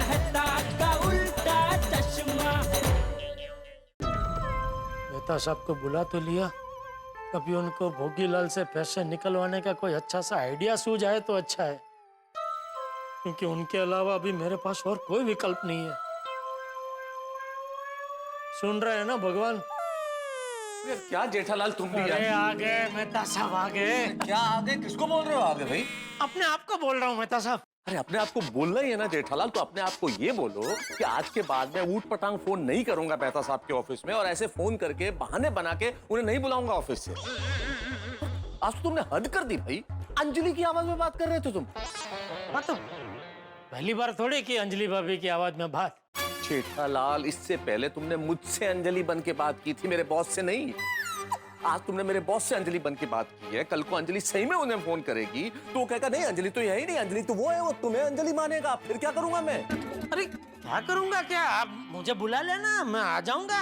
मेहता का उल्टा चश्मा। मेहता साहब को बुला तो लिया, कभी उनको भोगीलाल से पैसे निकलवाने का कोई अच्छा सा आइडिया सूझ आए तो अच्छा है, क्योंकि उनके अलावा अभी मेरे पास और कोई विकल्प नहीं है। सुन रहे हैं ना भगवान? क्या जेठालाल तुम भी अरे आ गए मेहता साहब, आ गए। क्या आगे? किसको बोल रहे हो आगे भाई? अपने आप को बोल रहा हूँ मेहता साहब। अरे अपने आप को बोलना ही है ना जेठालाल, तो अपने आप को ये बोलो कि आज के बाद मैं ऊट पटांग फोन नहीं करूंगा मेहता साहब के ऑफिस में, और ऐसे फोन करके बहाने बना के उन्हें नहीं बुलाऊंगा ऑफिस से। आज तो तुमने हद कर दी भाई, अंजलि की आवाज में बात कर रहे थे तुम। हाँ तो पहली बार थोड़ी की अंजलि भाभी की आवाज में बात। जेठालाल, इससे पहले तुमने मुझसे अंजलि बन के बात की थी, मेरे बॉस से नहीं। आज तुमने मेरे बॉस से अंजलि बन के बात की है, कल को अंजलि सही में उन्हें फोन करेगी तो वो कहेगा नहीं अंजलि तो यही नहीं, अंजलि तो वो है, वो तुम्हें अंजलि मानेगा। फिर क्या करूंगा मैं? अरे क्या करूंगा क्या, आप मुझे बुला लेना, मैं आ जाऊंगा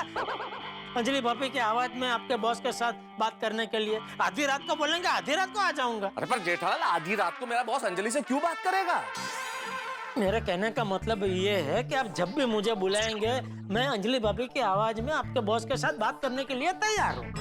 अंजलि भाभी की आवाज में आपके बॉस के साथ बात करने के लिए। आधी रात को बोलेंगे, आधी रात को आ जाऊंगा। अरे पर जेठालाल, आधी रात को मेरा बॉस अंजलि से क्यों बात करेगा? मेरे कहने का मतलब ये है कि आप जब भी मुझे बुलाएंगे मैं अंजलि भाभी की आवाज में आपके बॉस के साथ बात करने के लिए तैयार हूँ।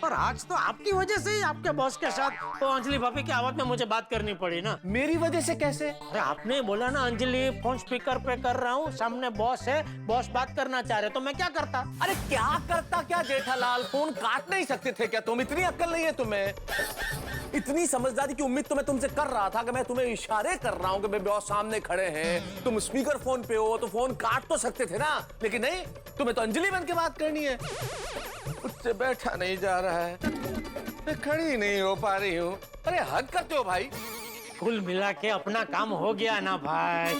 पर आज तो आपकी वजह से ही आपके बॉस के साथ तो अंजलि भाभी की आवाज में मुझे बात करनी पड़ी ना। मेरी वजह से कैसे? अरे आपने बोला ना अंजलि फोन स्पीकर पे कर रहा हूँ, सामने बॉस है, बॉस बात करना चाह रहे, तो मैं क्या करता? अरे क्या करता क्या जेठालाल? फोन काट नहीं सकते थे क्या तुम? इतनी अक्ल नहीं है तुम्हें? इतनी समझदारी की उम्मीद तो मैं तुमसे कर रहा था कि मैं तुम्हें इशारे कर रहा हूँ कि मेरे बॉस सामने खड़े हैं, तुम स्पीकर फोन पे हो तो फोन काट तो सकते थे ना, लेकिन नहीं, तुम्हें तो अंजलि बन के बात करनी है। उससे बैठा नहीं जा रहा है, मैं खड़ी नहीं हो पा रही हूँ। अरे हद करते हो भाई। कुल मिला के अपना काम हो गया ना भाई,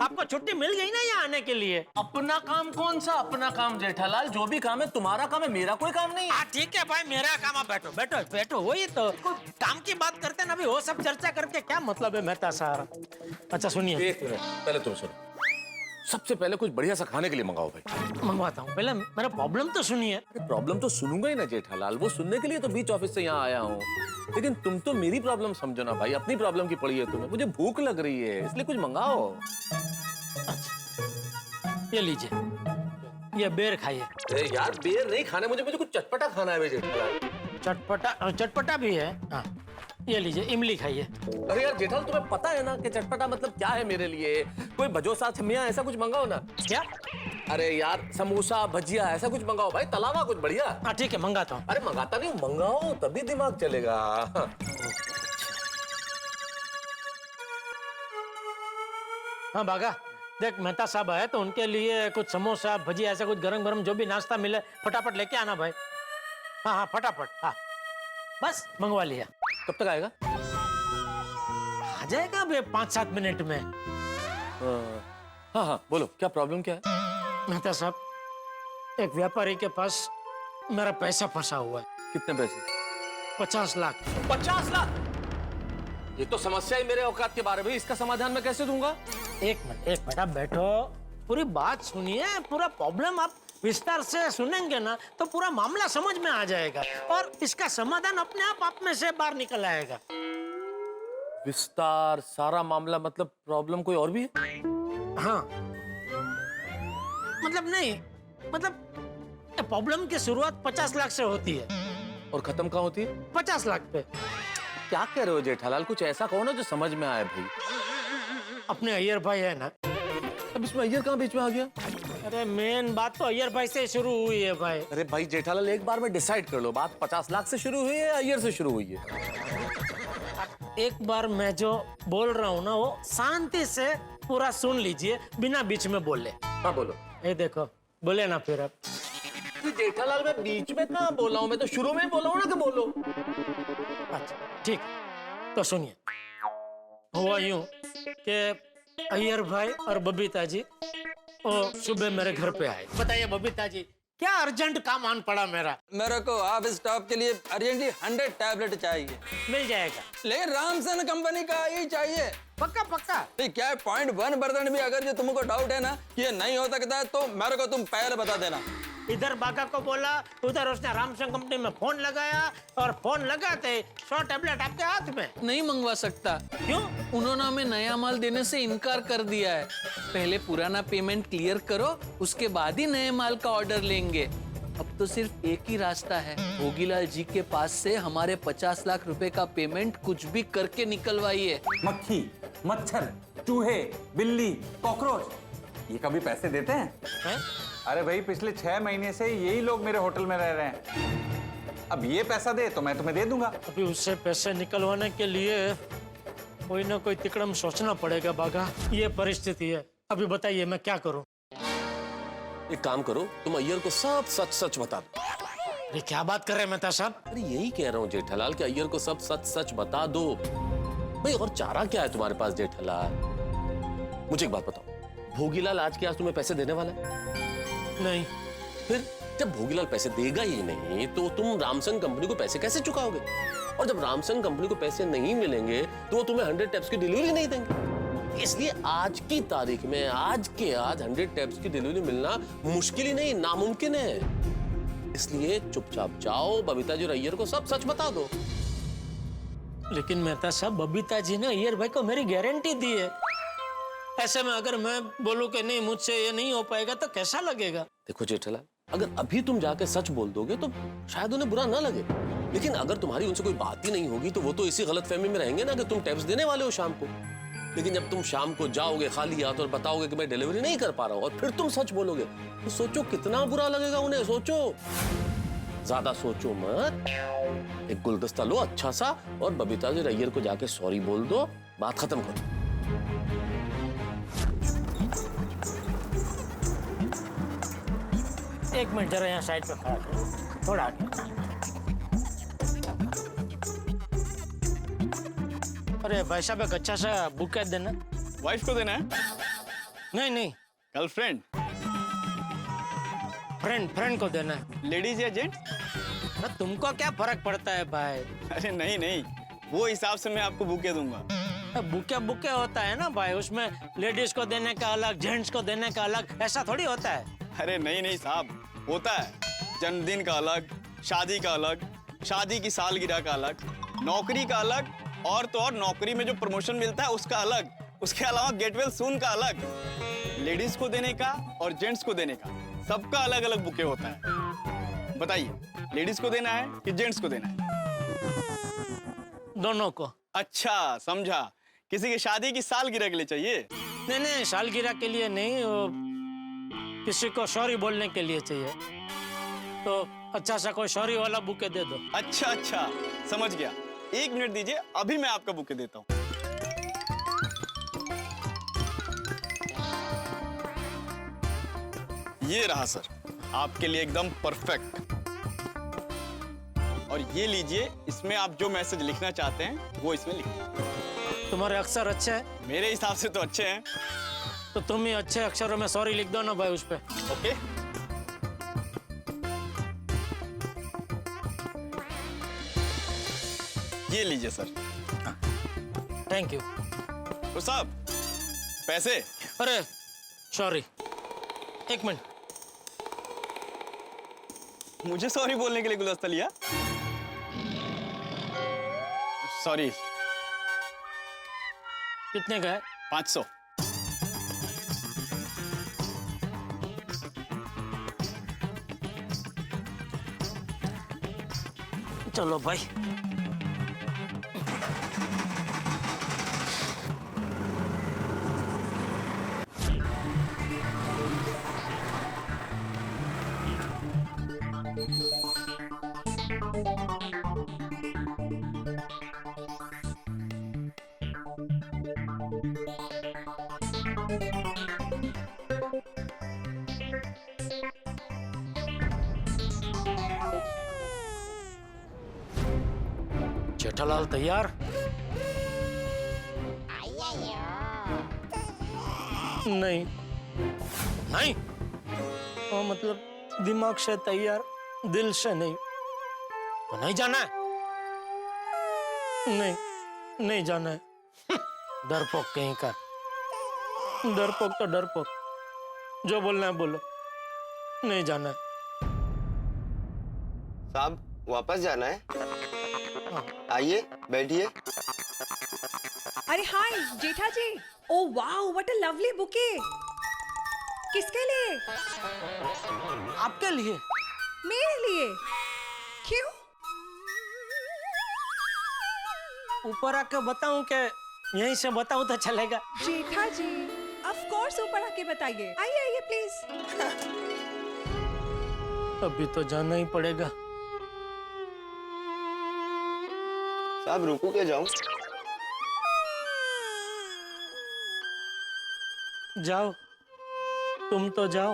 आपको छुट्टी मिल गई ना यहाँ आने के लिए। अपना काम? कौन सा अपना काम जेठालाल? जो भी काम है तुम्हारा काम है, मेरा कोई काम नहीं है। ठीक है भाई, मेरा काम। आप बैठो बैठो बैठो, वही तो काम की बात करते ना अभी, वो सब चर्चा करके क्या मतलब है मेहता साहब? अच्छा सुनिए, एक मिनट, पहले तुम सुनो। सबसे पहले कुछ बढ़िया सा खाने के लिए मंगाओ भाई। मंगवाता हूँ, पहले मेरा प्रॉब्लम तो सुनिए। प्रॉब्लम तो सुनूंगा ही ना जेठालाल, वो सुनने के लिए तो बीच ऑफिस से यहाँ आया हूँ, लेकिन तुम तो मेरी प्रॉब्लम समझो ना भाई, अपनी प्रॉब्लम की पड़ी है तुम्हें। मुझे भूख लग रही है इसलिए कुछ मंगाओ। ये लीजिए, ये बेर खाइए। अरे यार बेर नहीं खाने मुझे, मुझे कुछ चटपटा खाना है जेठालाल। चटपटा? चटपटा भी है। हाँ ये लीजिए, इमली खाइए। अरे यार जेठालाल, तुम्हें पता है ना कि चटपटा मतलब क्या है मेरे लिए? कोई भजोसा छमिया ऐसा कुछ मंगाओ ना। क्या? अरे यार समोसा भजिया ऐसा कुछ मंगाओ भाई, तलावा कुछ बढ़िया। हाँ ठीक है, मंगाता हूँ। अरे मंगाता नहीं, मंगाओ तभी दिमाग चलेगा। हाँ भागा, देख मेहता साहब आए तो उनके लिए कुछ समोसा भजिया ऐसा कुछ गरम गरम जो भी नाश्ता मिले फटाफट लेके आना भाई। हाँ हाँ फटाफट, हाँ बस मंगवा लिया। कब तक आएगा? आ जाएगा अभी 5-7 मिनट में। हाँ हाँ बोलो, क्या प्रॉब्लम क्या है? मेहता साहब, एक व्यापारी के पास मेरा पैसा फंसा हुआ है। कितने पैसे? 50 लाख। 50 लाख? ये तो समस्या ही मेरे औकात के बारे में, इसका समाधान मैं कैसे दूंगा? एक मिनट आप बैठो, पूरी बात सुनिए, पूरा प्रॉब्लम आप विस्तार से सुनेंगे ना तो पूरा मामला समझ में आ जाएगा और इसका समाधान अपने आप में से बाहर निकल आएगा। विस्तार? सारा मामला मतलब प्रॉब्लम कोई और भी है? हाँ मतलब नहीं, मतलब प्रॉब्लम की शुरुआत 50 लाख से होती है और खत्म कहाँ होती है? 50 लाख पे। क्या कह रहे हो जेठालाल? कुछ ऐसा कहो ना जो समझ में आए भाई। अपने अय्यर भाई है ना। अब इसमें अय्यर कहाँ बीच में आ गया? अरे मेन बात तो अय्यर भाई से शुरू हुई है भाई। अरे भाई जेठालाल, एक बार में डिसाइड कर लो, बात 50 लाख से शुरू हुई है या अय्यर से शुरू हुई है? एक बार मैं जो बोल रहा हूँ ना वो शांति से पूरा सुन लीजिए, बिना बीच में बोले। हाँ बोलो। ये देखो, बोले ना फिर अब। जेठालाल मैं बीच में कहाँ बोला हूँ? मैं तो शुरू में ही बोला हूँ ना कि बोलो। अच्छा ठीक, तो सुनिए। हुआ यूं कि अय्यर भाई और बबीता जी वो सुबह मेरे घर पे आए। बताइए बबीता जी, क्या अर्जेंट काम आन पड़ा मेरा? मेरे को ऑफिस स्टाफ के लिए अर्जेंटली 100 टैबलेट चाहिए। मिल जाएगा, लेकिन रामसन कंपनी का ही चाहिए। पक्का पक्का। क्या 0.1% भी अगर जो तुमको डाउट है ना कि ये नहीं हो सकता है तो मेरे को तुम पहले बता देना। इधर बागा को बोला, उधर उसने रामसंग कंपनी में फोन लगाया और फोन लगाते 100 टैबलेट आपके हाथ में। नहीं मंगवा सकता। क्यों? उन्होंने हमें नया माल देने से इनकार कर दिया है। पहले पुराना पेमेंट क्लियर करो, उसके बाद ही नए माल का ऑर्डर लेंगे। अब तो सिर्फ एक ही रास्ता है, भोगीलाल जी के पास से हमारे 50 लाख रुपए का पेमेंट कुछ भी करके निकलवाइए। मक्खी, मच्छर, चूहे, बिल्ली, कॉकरोच, ये कभी पैसे देते हैं? हैं? अरे भाई, पिछले 6 महीने से यही लोग मेरे होटल में रह रहे हैं। अब ये पैसा दे तो मैं तुम्हें दे दूंगा। अभी उससे पैसे निकलवाने के लिए कोई ना कोई तिकड़म सोचना पड़ेगा बागा। ये परिस्थिति है, अभी बताइए मैं क्या करूं? एक काम करो, तुम अय्यर को सब सच सच बता दो। ये क्या बात कर रहे हैं मेहता साहब? अरे यही कह रहा हूँ जेठालाल कि अय्यर को सब सच सच बता दो भाई। और चारा क्या है तुम्हारे पास जेठालाल? मुझे एक बात बताओ, भोगीलाल आज के आज तुम्हें पैसे देने वाला है? नहीं। फिर जब भोगीलाल पैसे देगा ही नहीं तो तुम रामसंग कंपनी को पैसे कैसे चुकाओगे? और जब रामसंग कंपनी को पैसे नहीं मिलेंगे तो वो तुम्हें 100 टैब्स की डिलीवरी नहीं देंगे। इसलिए आज की तारीख में आज के आज 100 टैब्स की डिलीवरी मिलना मुश्किल ही नहीं, नामुमकिन है। इसलिए चुपचाप जाओ, बबीता जी और अय्यर को सब सच बता दो। लेकिन मेहता साहब, बबीता जी ने अय्यर भाई को मेरी गारंटी दी है। ऐसे में अगर मैं बोलूं कि नहीं मुझसे ये नहीं हो पाएगा तो कैसा लगेगा? देखो जेठालाल, अगर अभी तुम जाके सच बोल दोगे तो शायद उन्हें बुरा ना लगे, लेकिन अगर तुम्हारी उनसे कोई बात ही नहीं होगी तो वो तो इसी गलतफहमी में रहेंगे ना कि तुम टैब्स देने वाले हो शाम को। लेकिन जब तुम शाम को जाओगे खाली हाथ और बताओगे कि मैं डिलीवरी नहीं कर पा रहा हूं और फिर तुम सच बोलोगे तो सोचो कितना बुरा लगेगा उन्हें। सोचो, ज्यादा सोचो मत। एक गुलदस्ता लो अच्छा सा और बबीता जी अय्यर को जाके सॉरी बोल दो, बात खत्म करो। एक मिनट जरा यहाँ साइड पे खड़ा करो, थोड़ा आगे। अरे भाई साहब, एक अच्छा सा बुके देना। वाइफ को देना है? नहीं नहीं, गर्लफ्रेंड, फ्रेंड को देना है। लेडीज या जेंट्स? ना तुमको क्या फर्क पड़ता है भाई? अरे नहीं नहीं, वो हिसाब से मैं आपको बुके दूंगा। बुके बुके होता है ना भाई, उसमें लेडीज को देने का अलग, जेंट्स को देने का अलग, ऐसा थोड़ी होता है। अरे नहीं नहीं साहब, होता है। जन्मदिन का अलग, शादी का अलग, शादी की सालगिरह का अलग, नौकरी का अलग, और तो और नौकरी में जो प्रमोशन मिलता है उसका अलग, उसके अलावा गेट वेल सून का अलग। लेडीज को देने का और जेंट्स को देने का सबका अलग अलग बुके होता है। बताइए, लेडीज को देना है कि जेंट्स को देना है? दोनों को। अच्छा, समझा। किसी की शादी की सालगिरह के लिए चाहिए? नहीं नहीं, सालगिरह के लिए नहीं, वो किसी को सॉरी बोलने के लिए चाहिए। तो अच्छा सा कोई सॉरी वाला बुके दे दो। अच्छा अच्छा, समझ गया। 1 मिनट दीजिए, अभी मैं आपका बुके देता हूं। ये रहा सर, आपके लिए एकदम परफेक्ट। और ये लीजिए, इसमें आप जो मैसेज लिखना चाहते हैं वो इसमें लिखिए। तुम्हारे अक्षर अच्छे हैं? मेरे हिसाब से तो अच्छे हैं। तो तुम ही अच्छे अक्षरों में सॉरी लिख दो ना भाई उस पे। ओके, ये लीजिए सर। Thank you. तो साहब, पैसे? अरे सॉरी, एक मिनट। मुझे सॉरी बोलने के लिए गुलदस्ता लिया? सॉरी। कितने का है? 500। चलो भाई। जेठालाल तैयार? नहीं नहीं, वो मतलब दिमाग से तैयार, दिल से नहीं। तो नहीं जाना है? नहीं नहीं जाना है। डरपोक कहीं का। डरपोक तो डरपोक, जो बोलना है बोलो। नहीं जाना है। साहब वापस जाना है? आइए बैठिए। अरे hi Jetha ji. Oh wow what a lovely bouquet. किसके लिए? आपके लिए। मेरे लिए? क्यों? ऊपर आके बताऊं कि यहीं से बताऊं तो चलेगा? जेठा जी ऑफ कोर्स ऊपर आके बताइए। आइए आइए प्लीज। अभी तो जाना ही पड़ेगा। साहब रुकू के जाऊं? जाओ, तुम तो जाओ।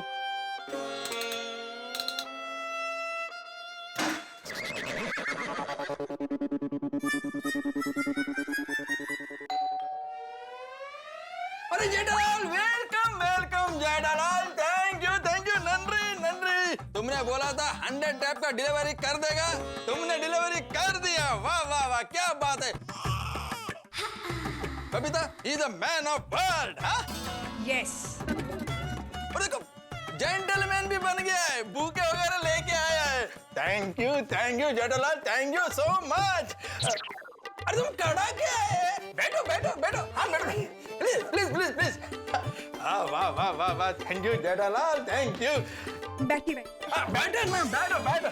अरे Jethalal welcome welcome Jethalal, thank you नंरी नंरी। तुमने बोला था 100 टैप का डिलीवरी कर देगा, तुमने डिलीवरी कर दिया। वाह वाह वाह क्या बात है Babita, he is a man of world. Yes. और देखो जेंटलमैन भी बन गया है, बुके वगैरह लेके आया है। Thank you Jethalal, thank you so much. अरे तुम खड़ा क्या है? बैठो बैठो बैठो। हाँ बैठो प्लीज प्लीज प्लीज प्लीज। हाँ वाह वाह वाह वाह, thank you Jethalal, thank you. बैठिए बैठो ना, बैठो बैठो।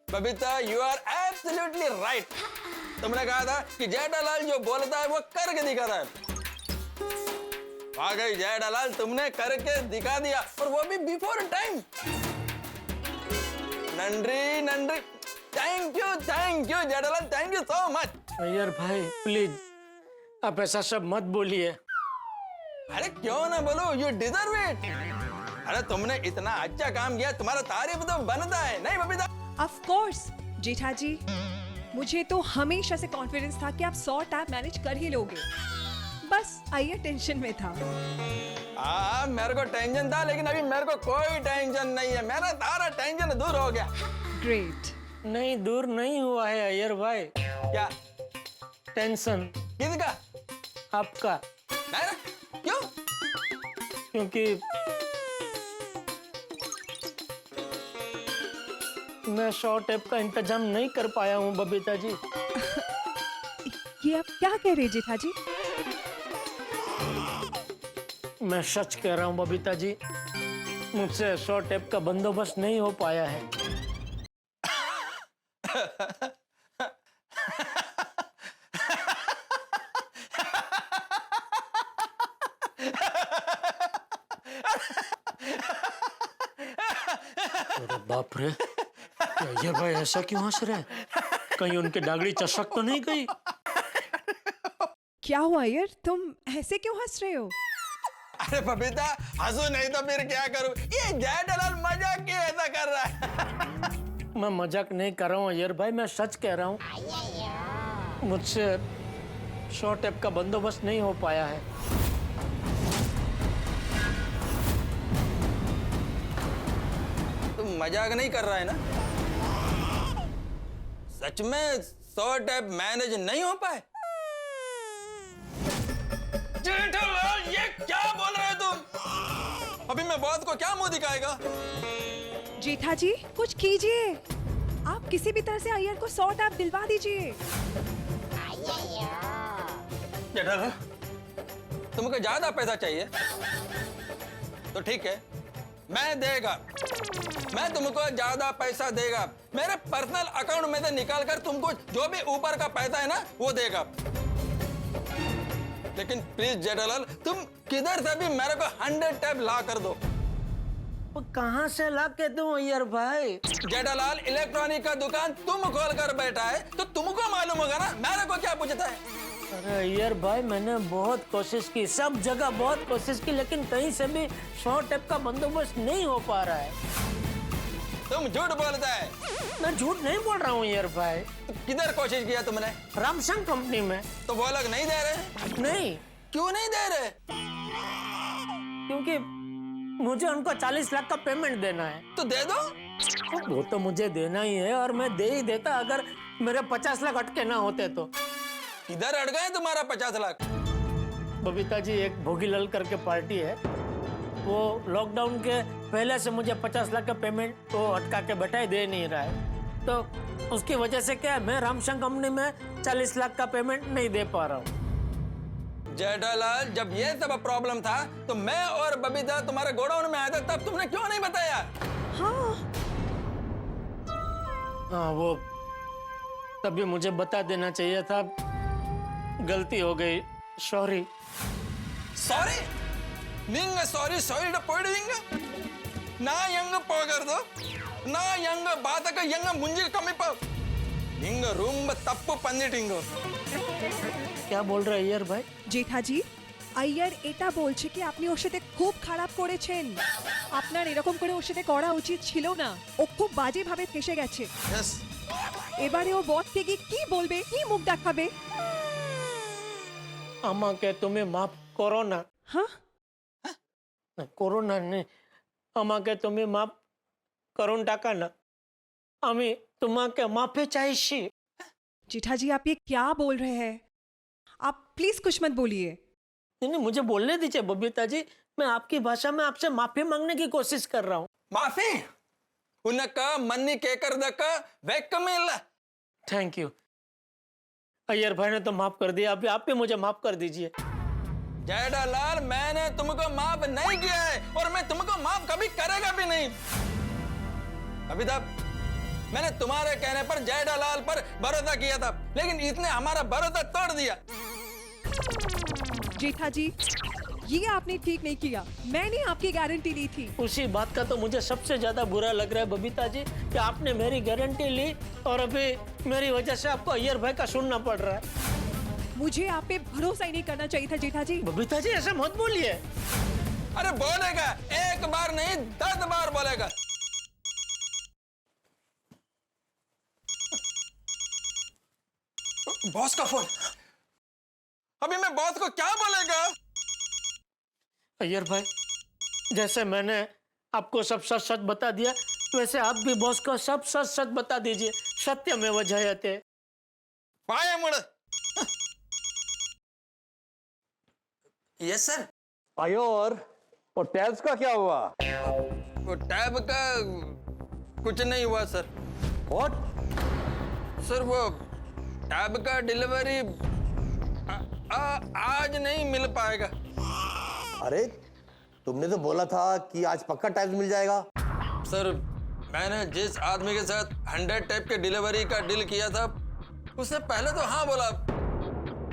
Babita you are absolutely right. तुमने कहा था कि जेठालाल जो बोलता है वो करके दिखाता है। आ गई जेठालाल, तुमने करके दिखा दिया और वो भी बिफोर टाइम। नंरी नंरी, thank you Jethalal, thank you so much. Iyer भाई प्लीज आप ऐसा सब मत बोलिए। अरे क्यों ना बोलो, यू डिजर्व इट। अरे तुमने इतना अच्छा काम किया, तुम्हारा तारीफ तो बनता है, नहीं बबीता? ऑफ कोर्स जेठा जी, मुझे तो हमेशा से कॉन्फिडेंस था कि आप 100 टैप मैनेज कर ही लोगे। बस आइए टेंशन में था। हाँ मेरे को टेंशन था, लेकिन अभी मेरे को कोई टेंशन नहीं है। मेरा सारा टेंशन दूर हो गया। ग्रेट। नहीं दूर नहीं हुआ है अय्यर भाई। क्या टेंशन किसका? आपका। मेरा? क्यों? क्योंकि मैं 100 टैप का इंतजाम नहीं कर पाया हूँ बबीता जी। ये आप क्या कह रहे जेठा जी? मैं सच कह रहा हूँ बबीता जी, मुझसे 100 टैप का बंदोबस्त नहीं हो पाया है। अरे बाप रे, ये भाई ऐसा क्यों हंस रहे हैं? कहीं उनकी डागड़ी चसक तो नहीं गई? क्या हुआ यार, तुम ऐसे क्यों हंस रहे हो? अरे बबीता हंसू नहीं तो फिर क्या करूं? ये जेठालाल मजाक क्यों ऐसा कर रहा है? मैं मजाक नहीं कर रहा हूँ अय्यर भाई, मैं सच कह रहा हूँ। मुझसे 100 टैप का बंदोबस्त नहीं हो पाया है। तुम मजाक नहीं कर रहा है ना? सच में 100 टैप मैनेज नहीं हो पाए? जेठालाल ये क्या बोल रहे हो तुम? अभी मैं बॉस को क्या मुंह दिखाएगा? जेठा जी कुछ कीजिए, आप किसी भी तरह से अय्यर को 100 टैप दिलवा दीजिए। जेठालाल तुमको ज्यादा पैसा चाहिए तो ठीक है, मैं तुमको ज्यादा पैसा देगा। मेरे पर्सनल अकाउंट में से निकाल कर तुमको जो भी ऊपर का पैसा है ना वो देगा। लेकिन प्लीज जेठालाल तुम किधर से भी मेरे को 100 टैप ला कर दो। कहाँ से ला के दूं अय्यर भाई? जेठालाल इलेक्ट्रॉनिक का दुकान तुम खोल कर बैठा है तो तुमको मालूम होगा ना, मेरे को क्या पूछता है? अरे अय्यर भाई मैंने बहुत कोशिश की, सब जगह बहुत कोशिश की, लेकिन कहीं से भी 100 टैप का बंदोबस्त नहीं हो पा रहा है। तुम झूठ बोलता है। मैं झूठ नहीं बोल रहा हूँ अय्यर भाई। तो किधर कोशिश किया तुमने? रामसंग कंपनी में। तो वो लोग नहीं दे रहे? नहीं। क्यों नहीं दे रहे? क्योंकि मुझे उनको 40 लाख का पेमेंट देना है। तो दे दो। वो तो मुझे देना ही है और मैं दे ही देता अगर मेरे 50 लाख अटके ना होते तो। किधर अड़ गए तुम्हारा 50 लाख? बबीता जी एक भोगीलाल करके पार्टी है, वो लॉकडाउन के पहले से मुझे 50 लाख का पेमेंट वो अटका के बैठा ही दे नहीं रहा है, तो उसकी वजह से क्या है, मैं रामशंकर कंपनी में 40 लाख का पेमेंट नहीं दे पा रहा हूँ। जेठालाल, जब ये सब प्रॉब्लम था तो मैं और बबीता तुम्हारे गोडाउन में आया था, तब तुमने क्यों नहीं बताया? हाँ, वो तभी मुझे बता देना चाहिए था, गलती हो गई, सॉरी। सॉरी निंग सॉरी सॉरी पोइडिंग ना यंग पोगरदो ना यंग बातक यंग मुंजी कमी प निंग रूम तप्पु पंदिटिंग। क्या बोल रहे अय्यर भाई? জেঠাজি, আইয়ার এটা বলছে কি আপনি ওর সাথে খুব খারাপ করেছেন। আপনার এরকম করে ওর সাথে করা উচিত ছিল না। ও খুব বাজে ভাবে ফেসে গেছে। यस, এবারে ও বসকে গিয়ে কি বলবে, কি মুখ দেখাবে? আমাকে তুমি মাফ করো না। হ্যাঁ, করো না নেই, আমাকে তুমি মাফ করুন টাকা না, আমি তোমাকে মাফি চাইছি। जेठाजी आप ये क्या बोल रहे हैं? आप प्लीज कुछ मत बोलिए। नहीं नहीं, मुझे बोलने दीजिए बबीता जी, मैं आपकी भाषा में आपसे माफी मांगने की कोशिश कर रहा हूँ। माफी उनका मन्नी केकर दक वेकमेल। Thank you. अय्यर भाई ने तो माफ कर दिया, अभी आप भी मुझे माफ कर दीजिए। जेठालाल, मैंने तुमको माफ नहीं किया है और मैं तुमको माफ कभी करेगा भी नहीं। अभी तक मैंने तुम्हारे कहने पर जेठालाल पर भरोसा किया था, लेकिन इसने हमारा भरोसा तोड़ दिया। जेठाजी, ये आपने ठीक नहीं किया। मैंने आपकी गारंटी ली थी। उसी बात का तो मुझे सबसे ज्यादा बुरा लग रहा है बबीता जी, कि आपने मेरी गारंटी ली और अभी मेरी वजह से आपको अय्यर भाई का सुनना पड़ रहा है। मुझे आप पे भरोसा ही नहीं करना चाहिए था जेठाजी। बबीता जी ऐसे मत बोलिए। अरे बोलेगा, एक बार नहीं 10 बार बोलेगा। बॉस का फोन, अभी मैं बॉस को क्या बोलेगा? अय्यर भाई, जैसे मैंने आपको सब सच सच बता दिया, वैसे आप भी बॉस को सब सच सच बता दीजिए। सत्यमेव जयते। पाए मुड़। Yes sir. और टैब्स का क्या हुआ? वो टैब का कुछ नहीं हुआ सर। व्हाट? सर वो टैब का डिलीवरी आज नहीं मिल पाएगा। अरे तुमने तो बोला था कि आज पक्का टैब्स मिल जाएगा। सर, मैंने जिस आदमी के साथ 100 टैब के डिलीवरी का डील किया था, उसने पहले तो हाँ बोला,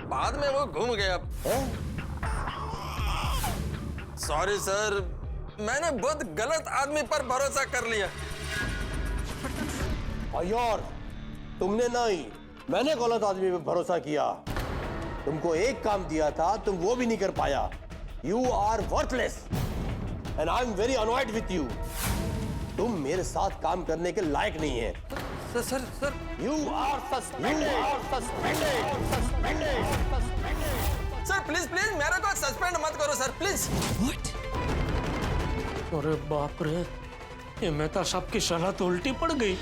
बाद में वो घूम गया। सॉरी सर, मैंने बहुत गलत आदमी पर भरोसा कर लिया। और तुमने नहीं, मैंने गलत आदमी पे भरोसा किया। तुमको एक काम दिया था, तुम वो भी नहीं कर पाया। You are worthless and I am very annoyed with you. तुम मेरे साथ काम करने के लायक नहीं है। Sir sir sir you are suspended. Sir please please मेरे को सस्पेंड मत करो सर, प्लीज। अरे बाप रे, ये मेहता साहब की सलाह तो उल्टी पड़ गई।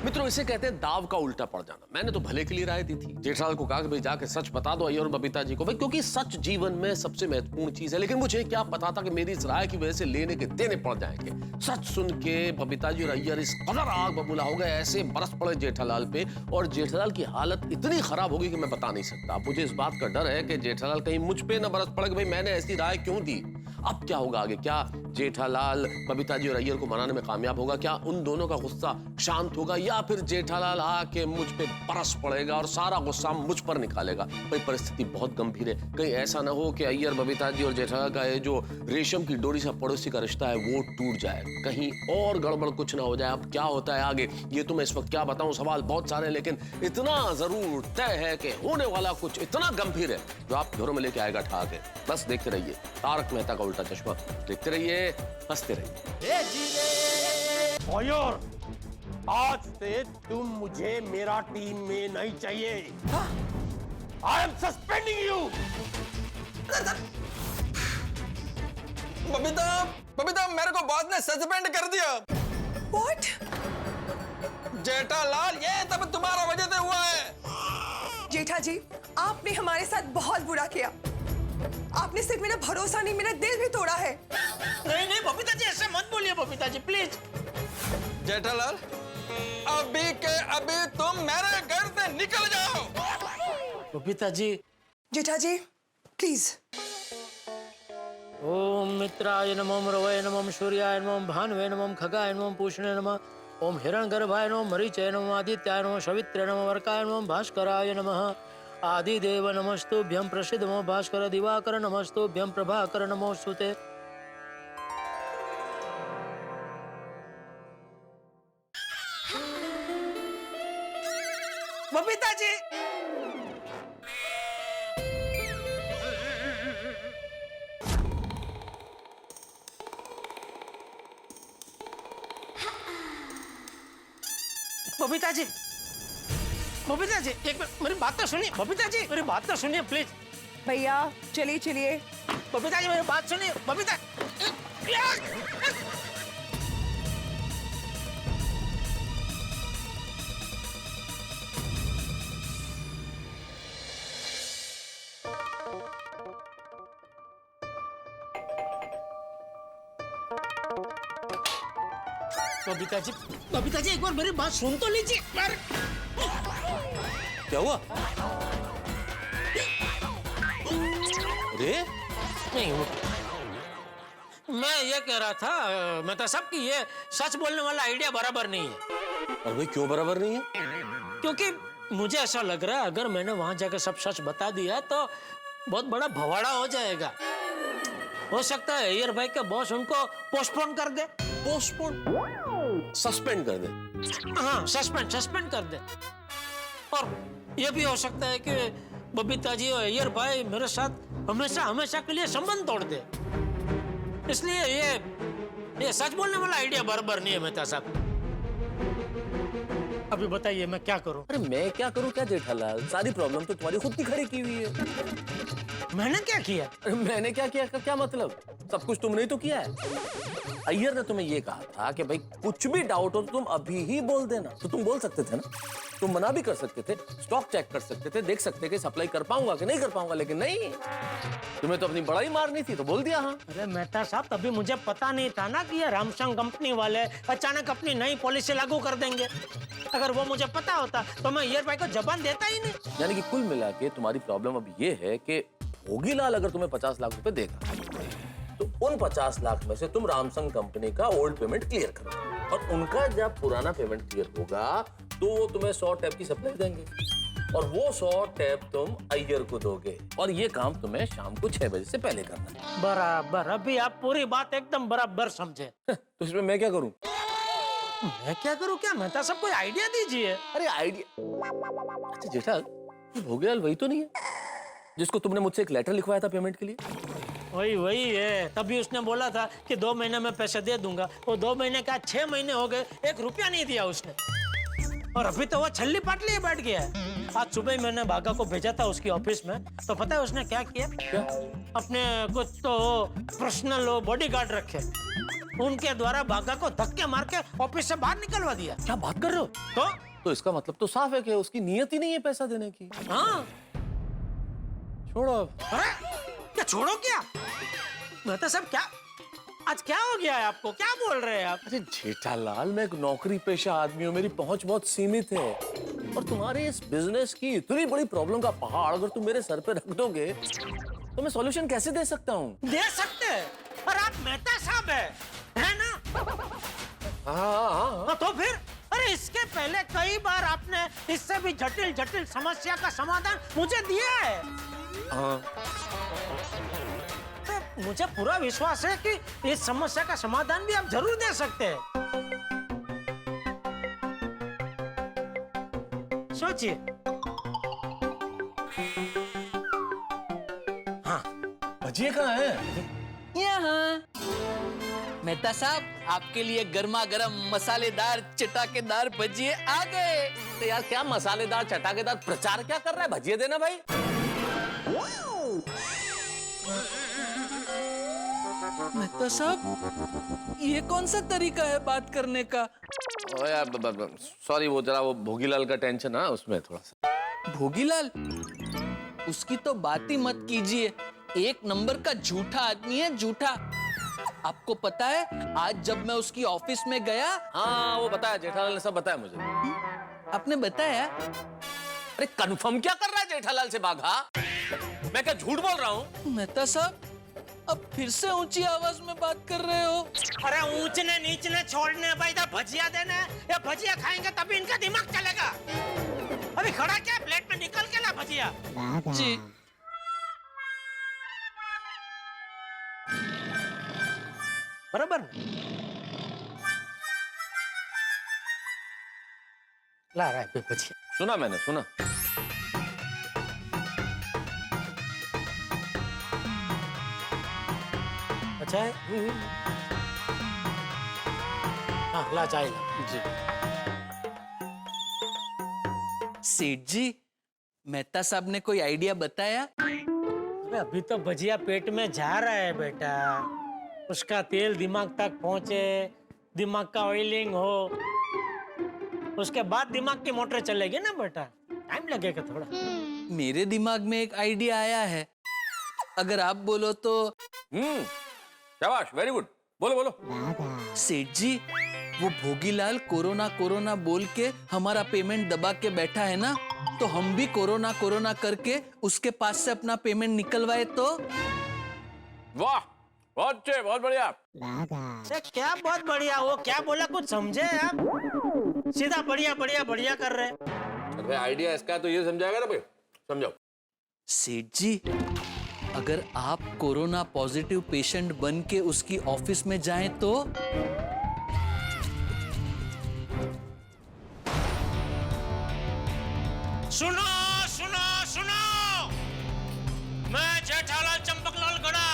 मित्रों, इसे कहते हैं दाव का उल्टा पड़ जाना। मैंने तो भले के लिए राय दी थी। जेठालाल को कहा कि भाई जाके सच बता दो अय्यर और बबीता जी को, भाई क्योंकि सच जीवन में सबसे महत्वपूर्ण चीज है। लेकिन मुझे क्या पता था कि मेरी इस राय की वजह से लेने के देने पड़ जाएंगे। सच सुन के बबीता जी और अय्यर इस कदर आग बबूला हो गए, ऐसे बरस पड़े जेठालाल पे, और जेठालाल की हालत इतनी खराब होगी कि मैं बता नहीं सकता। मुझे इस बात का डर है कि जेठालाल कहीं मुझ पे न बरस पड़े कि भाई मैंने ऐसी राय क्यों दी। अब क्या होगा आगे? क्या जेठालाल बबीता जी और अय्यर को मनाने में कामयाब होगा? क्या उन दोनों का गुस्सा शांत होगा, या फिर जेठालाल आके मुझ पे बरस पड़ेगा और सारा गुस्सा मुझ पर निकालेगा? भाई परिस्थिति बहुत गंभीर है। कहीं ऐसा ना हो कि अय्यर, बबीता जी और जेठालाल का ये जो रेशम की डोरी सा पड़ोसी का रिश्ता है वो टूट जाए, कहीं और गड़बड़ कुछ ना हो जाए। अब क्या होता है आगे, ये तो मैं इस वक्त क्या बताऊं, सवाल बहुत सारे, लेकिन इतना जरूर तय है कि होने वाला कुछ इतना गंभीर है जो आप घरों में लेके आएगा ठाक है। बस देखते रहिए तारक मेहता का उल्टा चश्मा, देखते रहिए, हंसते रहिए। और आज से तुम मुझे मेरा टीम में नहीं चाहिए। I am suspending you. Babita मेरे को बॉस ने सस्पेंड कर दिया। What? जेठालाल, ये सब तुम्हारा वजह से हुआ है। जेठा जी, आपने हमारे साथ बहुत बुरा किया। आपने सिर्फ मेरा भरोसा नहीं, मेरा दिल भी तोड़ा है। नहीं नहीं बबीता जी, ऐसे मत बोलिए बबीता जी, प्लीज। जेठालाल, अभी के अभी तुम मेरे घर से निकल जाओ। बबीता जी। जेठा जी प्लीज। ओम मित्राय नमः, रवये नमः, सूर्याय नमः, भानुवे नमः, खगाय नमः, पूषणे नमः, ओम हिरण्यगर्भाय नमः, मरीचाय नमः, आदित्याय नमः, सवित्रे नमः, वर्काय नमः, भास्कराय नमः, आदिदेव नमस्तुभ्यं, प्रसीद नमो भास्कर, दिवाकर नमस्तुभ्यं, प्रभाकर नमोस्तुते। बबीता जी। बबीता जी, बबीता जी, एक मिनट मेरी बात तो सुनिए। बबीता जी मेरी बात तो सुनिए प्लीज। भैया चलिए चलिए। बबीता जी मेरी बात सुनिए। बबीता। बबीता जी, बबीता जी एक बार मेरी बात सुन तो लीजिए। क्या हुआ? अरे नहीं मैं ये कह रहा था मेहता साहब कि ये सच बोलने वाला आइडिया बराबर नहीं है। अरे भाई क्यों बराबर नहीं है? क्योंकि मुझे ऐसा लग रहा है अगर मैंने वहां जाकर सब सच बता दिया तो बहुत बड़ा भवाड़ा हो जाएगा। हो सकता है अय्यर भाई के बॉस उनको पोस्टपोन कर दे। पोस्टपोन? सस्पेंड कर दे। हाँ सस्पेंड कर दे। और ये भी हो सकता है कि बबीता जी और अय्यर भाई मेरे साथ हमेशा के लिए संबंध तोड़ दे। इसलिए ये सच बोलने वाला आइडिया बराबर नहीं है मेहता साहब। अभी बताइए मैं क्या करूं? अरे मैं क्या करूं क्या जेठालाल, सारी प्रॉब्लम तो तुम्हारी खुद की खड़ी की हुई है। मैंने क्या किया? अरे मैंने क्या किया का क्या मतलब? सब कुछ तुमने ही तो किया है। अय्यर ने तुम्हें ये कहा था कि भाई कुछ भी डाउट हो तो तुम अभी ही बोल देना। तो तुम बोल सकते थे ना, तुम मना भी कर सकते थे, स्टॉक चेक कर सकते थे, देख सकते कि सप्लाई कर पाऊंगा कि नहीं कर पाऊंगा, लेकिन नहीं, तुम्हें तो अपनी बड़ाई मारनी थी तो बोल दिया। हाँ अरे मेहता साहब तभी मुझे पता नहीं था ना कि ये रामसंग कंपनी वाले अचानक अपनी नई पॉलिसी लागू कर देंगे। अगर वो मुझे पता होता तो मैं अय्यर भाई को जबान देता ही नहीं। यानी कि कुल मिला के तुम्हारी प्रॉब्लम अब ये है कि भोगीलाल अगर तुम्हें 50 लाख रुपए देगा तो उन 50 लाख में से तुम रामसंग कंपनी का ओल्ड पेमेंट क्लियर करो, और उनका जब पुराना पेमेंट क्लियर होगा तो वो तुम्हें 100 टैप की सप्लाई देंगे, और वो 100 टैप तुम अय्यर को दोगे, और ये काम तुम्हें शाम को 6 बजे से पहले करना है। बराबर, अभी आप पूरी बात एकदम बराबर समझे। तो इसमें मैं क्या करूं? मैं क्या करूं क्या? मेहता साहब कोई आइडिया दीजिए। अरे आइडिया? अच्छा जेठा, भोगीलाल वही तो नहीं है जिसको तुमने मुझसे एक लेटर लिखवाया था पेमेंट के लिए? वही है। तभी उसने बोला था कि 2 महीने में पैसे दे दूंगा। वो 2 महीने का 6 महीने हो गए, 1 रुपया नहीं दिया उसने। और अभी तो वो छल्ली पाटली ही बैठ गया है। आज सुबह ही मैंने भागा को भेजा था उसकी ऑफिस में, तो पता है उसने क्या किया? क्या? अपने कुछ तो पर्सनल बॉडीगार्ड रखे, उनके द्वारा भागा को धक्के मार के ऑफिस से बाहर निकलवा दिया। क्या बात कर रहे हो? तो इसका मतलब तो साफ है कि उसकी नियत ही नहीं है पैसा देने की। हाँ छोड़ो अब। अरे क्या छोड़ो क्या? मेहता साहब क्या आज क्या हो गया है आपको? क्या बोल रहे हैं आप? अरे जेठालाल, मैं एक नौकरी पेशा आदमी हूँ, मेरी पहुंच बहुत सीमित है, और तुम्हारे इस बिजनेस की इतनी बड़ी प्रॉब्लम का पहाड़ अगर तुम मेरे सर पे रख दोगे तो मैं सॉल्यूशन कैसे दे सकता हूँ? दे सकते हैं, और आप मेहता साहब है ना? हाँ। तो फिर अरे इसके पहले कई बार आपने इससे भी जटिल समस्या का समाधान मुझे दिया है। तो मुझे पूरा विश्वास है कि इस समस्या का समाधान भी आप जरूर दे सकते हैं। सोचिए। हाँ भजिए कहाँ है? यहाँ। मेहता साहब, आपके लिए गर्मा गर्म मसालेदार चटाकेदार भजिए आ गए। तो यार क्या मसालेदार चटाकेदार प्रचार क्या कर रहा है? भजिए देना भाई। मेहता साहब, ये कौन सा तरीका है बात करने का? ओ यार सॉरी, वो जरा वो भोगीलाल का टेंशन है उसमें थोड़ा सा। भोगीलाल, उसकी तो बात ही मत कीजिए। एक नंबर का झूठा आदमी है, झूठा। आपको पता है आज जब मैं उसकी ऑफिस में गया। हाँ वो बताया, जेठालाल ने सब बताया मुझे। आपने बताया? अरे कंफर्म क्या कर रहा है जेठालाल से बाघा? मैं क्या झूठ बोल रहा हूँ? मेहता साहब अब फिर से ऊंची आवाज में बात कर रहे हो। अरे ऊंचने नीचने छोड़ने भाई, इधर भजिया देने, या भजिया खाएंगे तभी इनका दिमाग चलेगा। अभी खड़ा क्या प्लेट में निकल के ला भजिया। जी बराबर ला रहा है भजिया। सुना मैंने, सुना। अच्छा है। हाँ ला चाय ला। जी सेठ जी, मेहता साहब ने कोई आइडिया बताया? अबे अभी तो भजिया पेट में जा रहा है बेटा, उसका तेल दिमाग तक पहुंचे, दिमाग का ऑयलिंग हो, उसके बाद दिमाग की मोटर चलेगी ना बेटा, टाइम लगेगा थोड़ा। मेरे दिमाग में एक आइडिया आया है, अगर आप बोलो तो। शाबाश, वेरी गुड, बोलो बोलो। सेठ जी, वो भोगीलाल कोरोना कोरोना बोल के हमारा पेमेंट दबा के बैठा है ना, तो हम भी कोरोना कोरोना करके उसके पास से अपना पेमेंट निकलवाए तो। वाह, बहुत अच्छे, बहुत बढ़िया। अरे क्या बहुत बढ़िया, वो क्या बोला कुछ समझे आप? सीधा बढ़िया बढ़िया बढ़िया कर रहे। अरे भाई आइडिया इसका है तो ये समझाएगा ना भाई, समझाओ। सेठ जी, अगर आप कोरोना पॉजिटिव पेशेंट बन के उसकी ऑफिस में जाएं तो। सुनो सुनो सुनो, मैं जेठालाल चंपकलाल गड़ा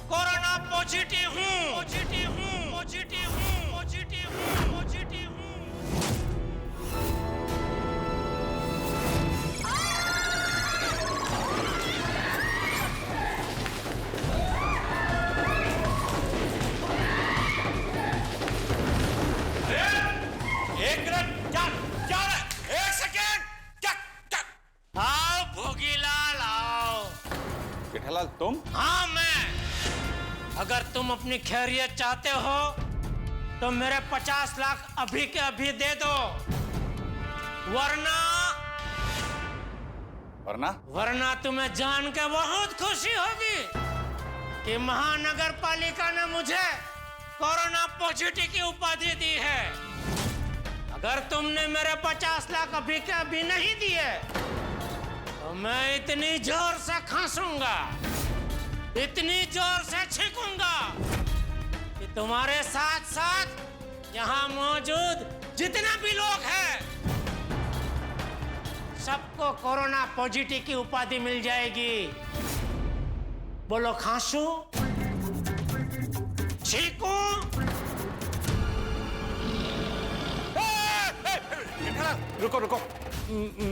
कोरोना पॉजिटिव हूँ, पॉजिटिव हूँ, पॉजिटिव हूँ, पॉजिटिव हूँ, पॉजिटिव हूँ। एक मिनट, क्या क्या है? एक सेकेंड, क्या आओ भोगीलाल आओ। जेठालाल तुम? हाँ मैं। अगर तुम अपनी खैरियत चाहते हो तो मेरे 50 लाख अभी के अभी दे दो, वरना तुम्हें जान के बहुत खुशी होगी कि महानगर पालिका ने मुझे कोरोना पॉजिटिव की उपाधि दी है। अगर तुमने मेरे 50 लाख अभी के अभी नहीं दिए तो मैं इतनी जोर से खांसूंगा, इतनी जोर से छींकूंगा कि तुम्हारे साथ साथ यहाँ मौजूद जितने भी लोग हैं सबको कोरोना पॉजिटिव की उपाधि मिल जाएगी। बोलो, खांसू, छींकू? रुको रुको,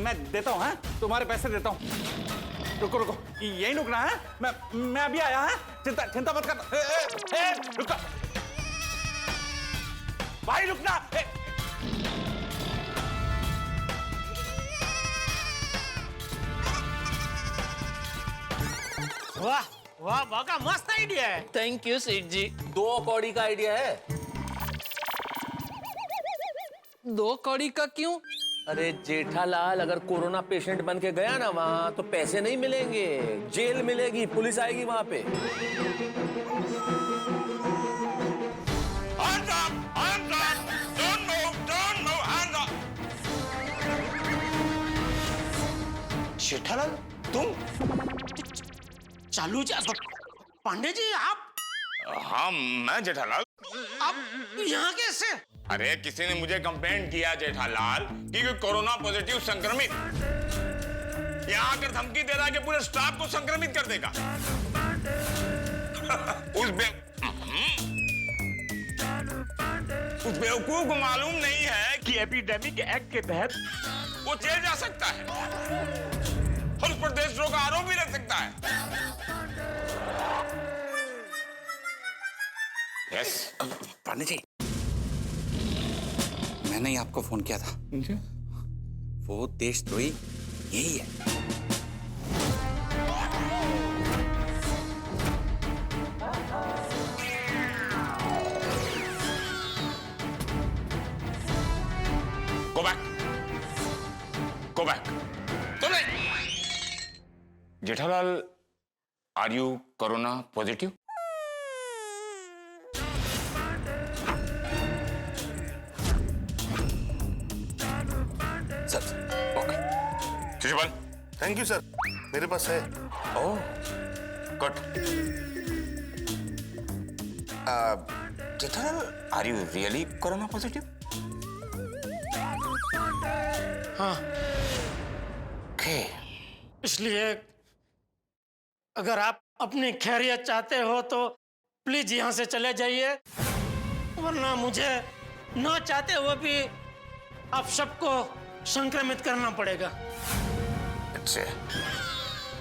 मैं देता हूँ, तुम्हारे पैसे देता हूँ। रुको रुको, यही रुकना है, मैं अभी आया है, चिंता मत कर। रुको भाई, रुकना। वाह वाह, बाका मस्त आइडिया है। थैंक यू सेठ जी। 2 कौड़ी का आइडिया है। 2 कौड़ी का क्यों? अरे जेठालाल अगर कोरोना पेशेंट बन के गया ना वहां तो पैसे नहीं मिलेंगे, जेल मिलेगी, पुलिस आएगी वहां पे। जेठालाल तुम? चालू पांडे जी आप? हाँ मैं जेठालाल। आप यहाँ कैसे? अरे किसी ने मुझे कंप्लेंट किया जेठालाल कि कोई कोरोना पॉजिटिव संक्रमित यहाँ आकर धमकी दे रहा है कि पूरे स्टाफ को संक्रमित कर देगा। उस बेवकूफ को मालूम नहीं है कि एपिडेमिक एक्ट के तहत वो जेल जा सकता है और उस पर देशद्रोह का आरोप भी लग सकता है। यस पांडे जी, मैंने ही आपको फोन किया था। वो देशद्रोही यही है। Jethalal, are you corona positive? Sir, okay. Shishupal, thank you sir, मेरे पास है। Oh, good. Jethalal, are you really corona positive? हाँ, ओके। इसलिए अगर आप अपनी खैरियत चाहते हो तो प्लीज यहाँ से चले जाइए, वरना मुझे ना चाहते हुए भी आप सबको संक्रमित करना पड़ेगा। अच्छा,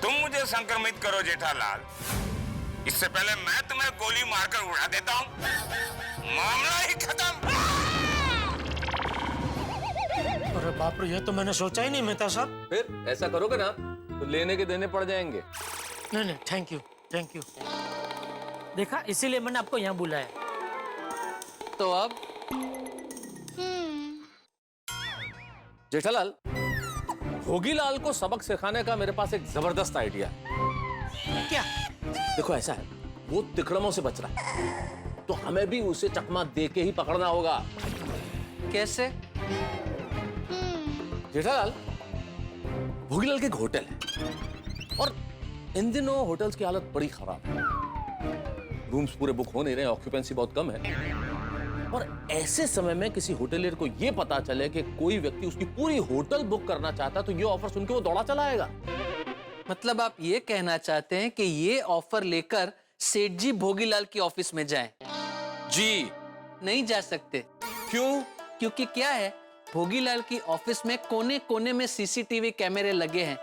तुम मुझे संक्रमित करो जेठालाल, इससे पहले मैं तुम्हें गोली मारकर उड़ा देता हूँ, मामला ही खत्म। अरे बाप रे, ये तो मैंने सोचा ही नहीं मेहता साहब। फिर ऐसा करोगे ना तो लेने के देने पड़ जाएंगे। नहीं नहीं, थैंक यू थैंक यू। देखा, इसीलिए मैंने आपको यहाँ बुलाया। तो अब जेठालाल, भोगीलाल को सबक सिखाने का मेरे पास एक जबरदस्त आइडिया है। क्या? देखो ऐसा है, वो तिकड़मों से बच रहा है, तो हमें भी उसे चकमा दे के ही पकड़ना होगा। कैसे? जेठालाल, भोगीलाल के एक होटल है और इन दिनों होटल्स की हालत बड़ी खराब है। रूम्स पूरे बुक हो नहीं रहे, ऑक्यूपेंसी बहुत कम है। और ऐसे समय में किसी होटलियर को यह पता चले कि कोई व्यक्ति उसकी पूरी होटल बुक करना चाहता है, तो ये ऑफर सुन के वो दौड़ा चला आएगा। मतलब आप ये कहना चाहते हैं कि ये ऑफर लेकर सेठ जी भोगीलाल की ऑफिस में जाएं? जी। नहीं जा सकते। क्यों? क्योंकि क्या है, भोगीलाल की ऑफिस में कोने कोने में सीसीटीवी कैमरे लगे हैं।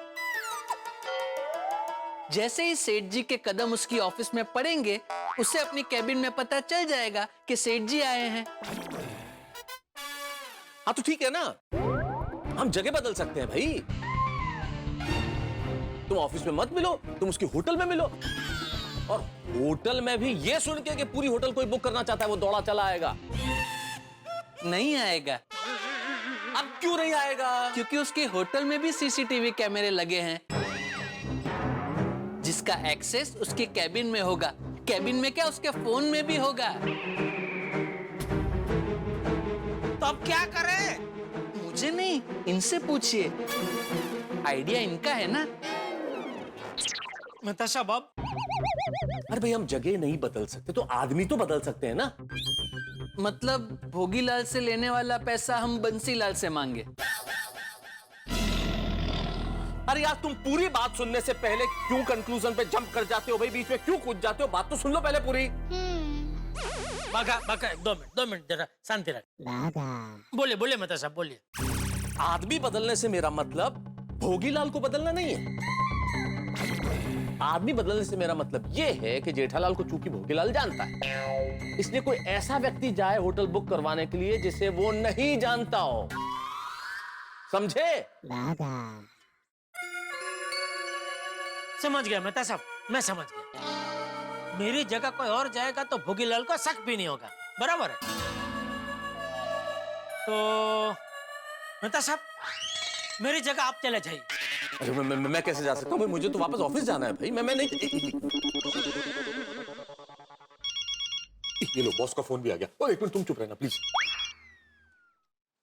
जैसे ही सेठ जी के कदम उसकी ऑफिस में पड़ेंगे, उसे अपनी कैबिन में पता चल जाएगा कि सेठ जी आए हैं। हाँ तो ठीक है ना, हम जगह बदल सकते हैं भाई। तुम ऑफिस में मत मिलो, तुम उसकी होटल में मिलो, और होटल में भी ये सुन के कि पूरी होटल कोई बुक करना चाहता है, वो दौड़ा चला आएगा। नहीं आएगा। अब क्यों नहीं आएगा? क्योंकि उसके होटल में भी सीसीटीवी कैमरे लगे हैं, जिसका एक्सेस उसके कैबिन में होगा। कैबिन में क्या, उसके फोन में भी होगा। तो अब क्या करें? मुझे नहीं, इनसे पूछिए, आइडिया इनका है ना। मेहता साहब, अब अरे भाई, हम जगह नहीं बदल सकते तो आदमी तो बदल सकते हैं ना। मतलब भोगीलाल से लेने वाला पैसा हम बंसीलाल से मांगे? अरे यार, तुम पूरी बात सुनने से पहले क्यों कंक्लूजन पे जंप कर जाते हो भाई? बीच में क्यों कूद जाते हो? बात तो सुन लो पहले पूरी। बाका बाका, 2 मिनट जरा शांति रख। बोलिए बोलिए मेहता साहब, बोलिए। आदमी बदलने से मेरा मतलब भोगीलाल को बदलना नहीं है। आदमी बदलने से मेरा मतलब ये है कि जेठालाल को चूंकि भोगीलाल जानता है, इसलिए कोई ऐसा व्यक्ति जाए होटल बुक करवाने के लिए जिसे वो नहीं जानता हो। समझे? समझ गया मेहता साहब, मैं समझ गया। मेरी जगह कोई और जाएगा तो भोगीलाल को शक भी नहीं होगा, बराबर है? तो मेहता साहब, मेरी जगह आप चले जाइए। अरे मैं कैसे जा सकता हूँ भाई? मुझे तो वापस ऑफिस जाना है भाई। मैं नहीं। ये लो, बॉस का फोन भी आ गया। एक मिनट तुम चुप रहना प्लीज।